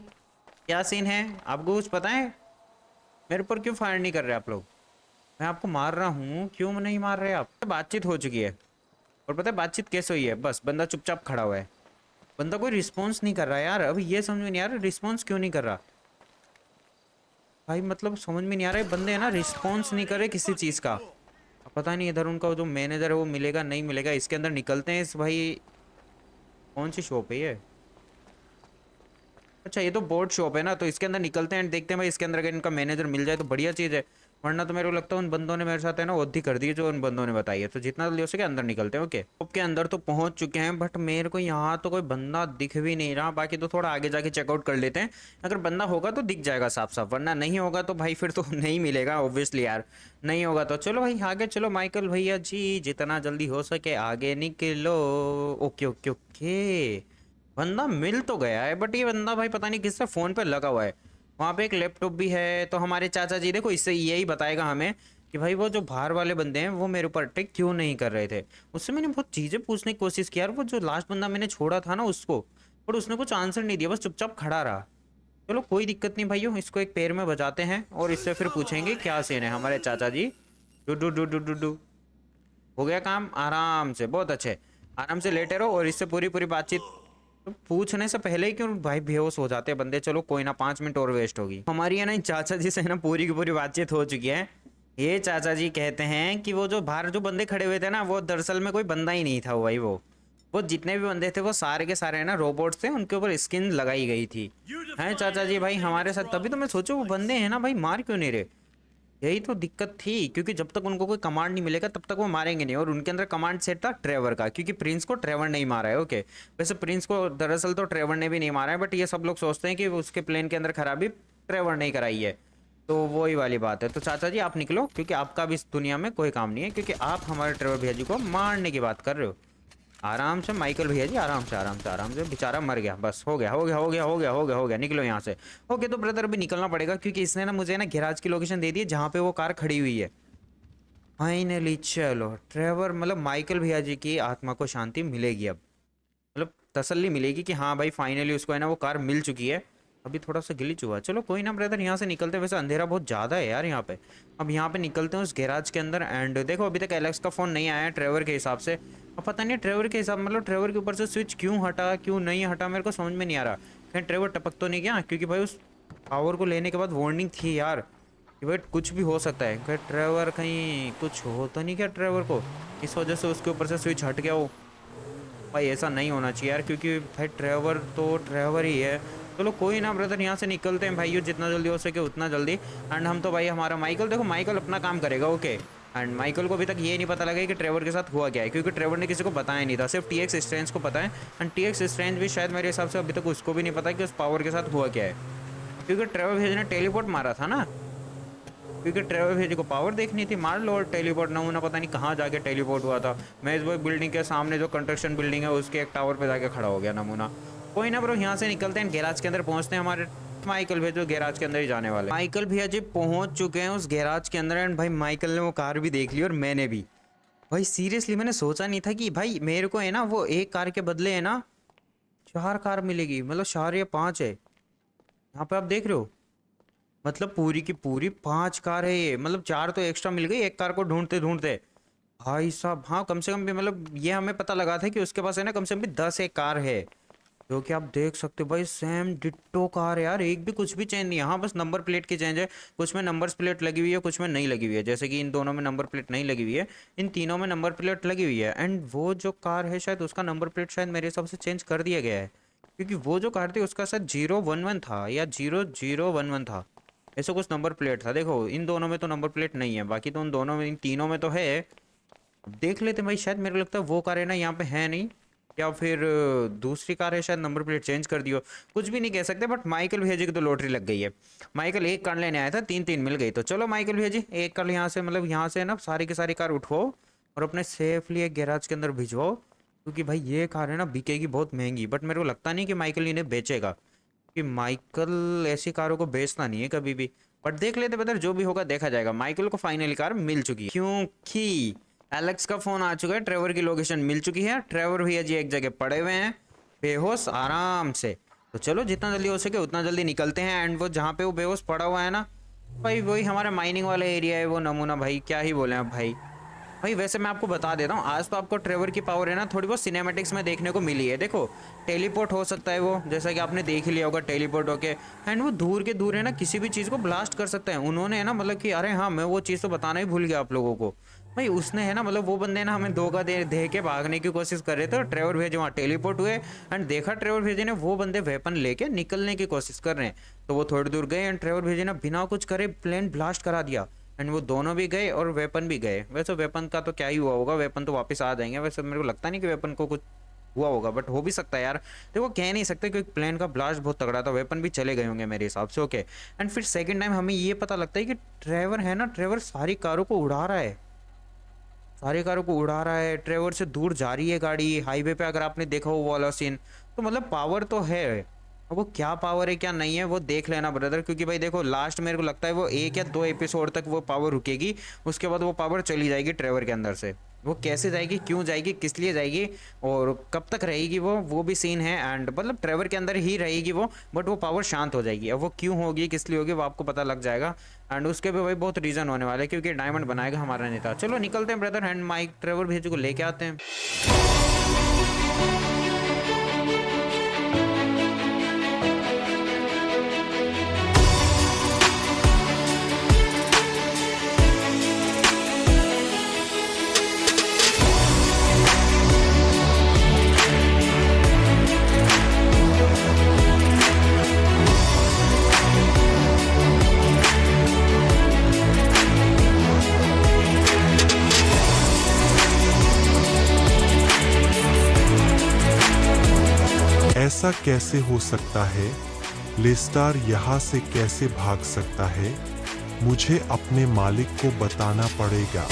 क्या सीन है, आपको कुछ पता है मेरे ऊपर क्यों फायर नहीं कर रहे आप लोग। मैं आपको मार रहा हूँ, क्यों नहीं मार रहे आप। बातचीत हो चुकी है और पता है बातचीत कैसे हुई है, बस बंदा चुपचाप खड़ा हुआ है, बंदा कोई रिस्पॉन्स नहीं कर रहा यार। अभी ये समझ में नहीं आ रहा रिस्पॉन्स क्यों नहीं कर रहा भाई, मतलब समझ में नहीं आ रहा है बंदे है ना रिस्पॉन्स नहीं कर रहे किसी चीज़ का। अब पता नहीं इधर उनका जो मैनेजर है वो मिलेगा नहीं मिलेगा। इसके अंदर निकलते हैं। इस भाई कौन सी शॉप है ये, अच्छा ये तो बोर्ड शॉप है ना, तो इसके अंदर निकलते हैं देखते हैं भाई इसके अंदर अगर इनका मैनेजर मिल जाए तो बढ़िया चीज़ है। वरना तो मेरे को लगता है उन बंदों ने मेरे साथ है ना ओधी कर दी जो उन बंदों ने बताई है। तो जितना जल्दी हो सके अंदर निकलते हैं। ओके, शॉप के अंदर तो पहुंच चुके हैं, बट मेरे को यहाँ तो कोई बंदा दिख भी नहीं रहा। बाकी तो थोड़ा आगे जाके चेकआउट कर लेते हैं, अगर बंदा होगा तो दिख जाएगा साफ साफ, वरना नहीं होगा तो भाई फिर तो नहीं मिलेगा ऑब्वियसली यार। नहीं होगा तो चलो भाई आगे चलो माइकल भैया जी, जितना जल्दी हो सके आगे निकलो। ओके ओके ओके, बंदा मिल तो गया है, बट ये बंदा भाई पता नहीं किससे फ़ोन पे लगा हुआ है। वहाँ पे एक लैपटॉप भी है, तो हमारे चाचा जी देखो इससे यही बताएगा हमें कि भाई वो जो बाहर वाले बंदे हैं वो मेरे ऊपर अटैक क्यों नहीं कर रहे थे। उससे मैंने बहुत चीज़ें पूछने की कोशिश की यार, वो जो लास्ट बंदा मैंने छोड़ा था ना उसको, पर उसने कुछ आंसर नहीं दिया, बस चुपचाप खड़ा रहा। चलो कोई दिक्कत नहीं भाइयों, इसको एक पैर में बजाते हैं और इससे फिर पूछेंगे क्या सीन है। हमारे चाचा जी डू डू डू डू डू डू, हो गया काम आराम से, बहुत अच्छे। आराम से लेटे रहो और इससे पूरी पूरी बातचीत तो पूछने से पहले ही क्यों भाई बेहोश हो जाते हैं बंदे। चलो कोई ना, 5 मिनट और वेस्ट होगी हमारी है ना। चाचा जी से है ना पूरी की पूरी बातचीत हो चुकी है। ये चाचा जी कहते हैं कि वो जो बाहर जो बंदे खड़े हुए थे ना, वो दरअसल में कोई बंदा ही नहीं था भाई। वो जितने भी बंदे थे वो सारे के सारे है ना रोबोट्स थे, उनके ऊपर स्किन लगाई गई थी। हैं चाचा जी भाई हमारे साथ, तभी तो मैं सोचूं वो बंदे हैं ना भाई मार क्यों नहीं रहे। यही तो दिक्कत थी, क्योंकि जब तक उनको कोई कमांड नहीं मिलेगा तब तक वो मारेंगे नहीं। और उनके अंदर कमांड सेट था ट्रेवर का, क्योंकि प्रिंस को ट्रेवर नहीं मारा है। ओके, वैसे प्रिंस को दरअसल तो ट्रेवर ने भी नहीं मारा है, बट ये सब लोग सोचते हैं कि उसके प्लेन के अंदर खराबी ट्रेवर नहीं कराई है। तो वही वाली बात है। तो चाचा जी आप निकलो, क्योंकि आपका भी इस दुनिया में कोई काम नहीं है, क्योंकि आप हमारे ट्रेवर भैया जी को मारने की बात कर रहे हो। आराम से माइकल भैया जी, आराम से आराम से आराम से, बेचारा मर गया, बस हो गया हो गया हो गया हो गया हो गया हो गया, निकलो यहाँ से। ओके, तो ब्रदर अभी निकलना पड़ेगा, क्योंकि इसने ना मुझे ना गैराज की लोकेशन दे दी है जहाँ पे वो कार खड़ी हुई है। फाइनली चलो ट्रेवर मतलब माइकल भैया जी की आत्मा को शांति मिलेगी अब, मतलब तसल्ली मिलेगी कि हाँ भाई फाइनली उसको है ना वो कार मिल चुकी है। अभी थोड़ा सा गिलिच हुआ, चलो कोई ना ब्रदर, यहाँ से निकलते हैं। वैसे अंधेरा बहुत ज़्यादा है यार यहाँ पे। अब यहाँ पे निकलते हैं उस गैराज के अंदर। एंड देखो अभी तक एलेक्स का फ़ोन नहीं आया है ट्रेवर के हिसाब से। अब पता नहीं ट्रेवर के हिसाब मतलब ट्रेवर के ऊपर से स्विच क्यों हटा क्यों नहीं हटा, मेरे को समझ में नहीं आ रहा। कहीं ट्रेवर टपक तो नहीं गया, क्योंकि भाई उस पावर को लेने के बाद वार्निंग थी यार कि भाई कुछ भी हो सकता है। कहीं ट्रेवर कहीं कुछ हो तो नहीं क्या ट्रेवर को, इस वजह से उसके ऊपर से स्विच हट गया हो। भाई ऐसा नहीं होना चाहिए यार, क्योंकि भाई ट्रेवर तो ट्रेवर ही है। चलो कोई ना ब्रदर, यहाँ से निकलते हैं भाइयों, जितना जल्दी हो सके उतना जल्दी। एंड हम तो भाई हमारा माइकल, देखो माइकल अपना काम करेगा। ओके, एंड माइकल को अभी तक ये नहीं पता लगा कि ट्रेवर के साथ हुआ क्या है, क्योंकि ट्रेवर ने किसी को बताया नहीं था, सिर्फ टीएक्स स्ट्रेंज को पता है। एंड टीएक्स स्ट्रेंज भी शायद मेरे हिसाब से अभी तक उसको भी नहीं पता कि उस पावर के साथ हुआ क्या है, क्योंकि ट्रेवर भेज ने टेलीपोर्ट मारा था ना। क्योंकि ट्रेवर भेज को पावर देखनी थी, मार लो। और टेलीपोर्ट नमूना पता नहीं कहाँ जाके टेलीपोर्ट हुआ था। मैं इस बिल्डिंग के सामने जो कंस्ट्रक्शन बिल्डिंग है उसके एक टावर पे जाके खड़ा हो गया नमूना। कोई ना ब्रो, यहाँ से निकलते हैं, गैराज के अंदर पहुँचते हैं। हमारे माइकल भैया जो गैराज के अंदर ही जाने वाले। माइकल भैया जी पहुँच चुके हैं उस गैराज के अंदर। एंड भाई माइकल ने वो कार भी देख ली और मैंने भी। भाई सीरियसली मैंने सोचा नहीं था कि भाई मेरे को है ना वो एक कार के बदले है ना 4 कार मिलेगी, मतलब 4 या 5 है। यहाँ पे आप देख रहे हो, मतलब पूरी की पूरी 5 कार है ये, मतलब 4 तो एक्स्ट्रा मिल गई एक कार को ढूंढते ढूंढते। भाई साहब हाँ, कम से कम भी मतलब ये हमें पता लगा था कि उसके पास है ना कम से कम भी 10 एक कार है, जो कि आप देख सकते हो भाई सेम डिट्टो कार है यार, एक भी कुछ भी चेंज नहीं है। हाँ बस नंबर प्लेट की चेंज है, कुछ में नंबर प्लेट लगी हुई है कुछ में नहीं लगी हुई है। जैसे कि इन दोनों में नंबर प्लेट नहीं लगी हुई है, इन तीनों में नंबर प्लेट लगी हुई है। एंड वो जो कार है शायद उसका नंबर प्लेट शायद मेरे हिसाब से चेंज कर दिया गया है, क्योंकि वो जो कार थी उसका शायद 011 था या 0011 था, ऐसा कुछ नंबर प्लेट था। देखो इन दोनों में तो नंबर प्लेट नहीं है, बाकी तो उन दोनों में इन तीनों में तो है। देख लेते हैं भाई, शायद मेरे को लगता है वो कार है ना यहाँ पे है नहीं, या फिर दूसरी कार है शायद नंबर प्लेट चेंज कर दियो, कुछ भी नहीं कह सकते। बट माइकल भैया जी की तो लॉटरी लग गई है। माइकल एक कार लेने आया था, 3 मिल गई। तो चलो माइकल भैया जी एक कार यहाँ से मतलब यहाँ से ना सारी की सारी कार उठवाओ और अपने सेफली एक गैराज के अंदर भिजवाओ, क्योंकि भाई ये कार है ना बिकेगी बहुत महंगी। बट मेरे को लगता नहीं कि माइकल इन्हें बेचेगा, कि माइकल ऐसी कारों को बेचता नहीं है कभी भी। बट देख लेते बदर, जो भी होगा देखा जाएगा। माइकल को फाइनली कार मिल चुकी है, क्योंकि एलेक्स का फोन आ चुका है, ट्रेवर की लोकेशन मिल चुकी है। ट्रेवर भैया जी एक जगह पड़े हुए हैं बेहोश आराम से। तो चलो जितना जल्दी हो सके उतना जल्दी निकलते हैं। एंड वो जहाँ पे वो बेहोश पड़ा हुआ है ना भाई, वही हमारा माइनिंग वाला एरिया है वो नमूना। भाई क्या ही बोले अब भाई वैसे मैं आपको बता देता हूँ, आज तो आपको ट्रेवर की पावर है ना थोड़ी बहुत सिनेमैटिक्स में देखने को मिली है। देखो टेलीपोर्ट हो सकता है वो, जैसा कि आपने देख ही लिया होगा टेलीपोर्ट होके। एंड वो दूर के दूर है ना किसी भी चीज़ को ब्लास्ट कर सकता है। उन्होंने है ना मतलब कि अरे हाँ मैं वो चीज़ तो बताना ही भूल गया आप लोगों को। भाई उसने है ना मतलब वो बंदे ना हमें धोखा दे के भागने की कोशिश कर रहे थे, और ट्रेवर भेजे वहाँ टेलीपोर्ट हुए। एंड देखा ट्रेवर भेजे ने वो बंदे वेपन लेके निकलने की कोशिश कर रहे हैं, तो वो थोड़ी दूर गए एंड ट्रेवर भेजे ने बिना कुछ करे प्लेन ब्लास्ट करा दिया। एंड वो दोनों भी गए और वेपन भी गए। वैसे वेपन का तो क्या ही हुआ होगा, वेपन तो वापस आ जाएंगे। वैसे मेरे को लगता नहीं कि वेपन को कुछ हुआ होगा, बट हो भी सकता है यार। देखो कह नहीं सकते क्योंकि प्लेन का ब्लास्ट बहुत तगड़ा था, वेपन भी चले गए होंगे मेरे हिसाब से। ओके, एंड फिर सेकंड टाइम हमें ये पता लगता है कि ट्रेवर है ना, ट्रेवर सारी कारों को उड़ा रहा है, सारी कारों को उड़ा रहा है। ट्रेवर से दूर जा रही है गाड़ी हाईवे पे, अगर आपने देखा हो वो वाला सीन। तो मतलब पावर तो है, अब वो क्या पावर है क्या नहीं है वो देख लेना ब्रदर, क्योंकि भाई देखो लास्ट मेरे को लगता है वो 1 या 2 एपिसोड तक वो पावर रुकेगी, उसके बाद वो पावर चली जाएगी ट्रेवर के अंदर से। वो कैसे जाएगी, क्यों जाएगी, किस लिए जाएगी और कब तक रहेगी वो भी सीन है। एंड मतलब ट्रेवर के अंदर ही रहेगी वो, बट वो पावर शांत हो जाएगी। अब वो क्यों होगी, किस लिए होगी, वो आपको पता लग जाएगा। एंड उसके भी भाई बहुत रीजन होने वाले हैं, क्योंकि डायमंड बनाएगा हमारा नेता। चलो निकलते हैं ब्रदर, एंड माइक ट्रेवर भेजू को लेके आते हैं। ऐसा कैसे हो सकता है? लेस्टार यहाँ से कैसे भाग सकता है? मुझे अपने मालिक को बताना पड़ेगा।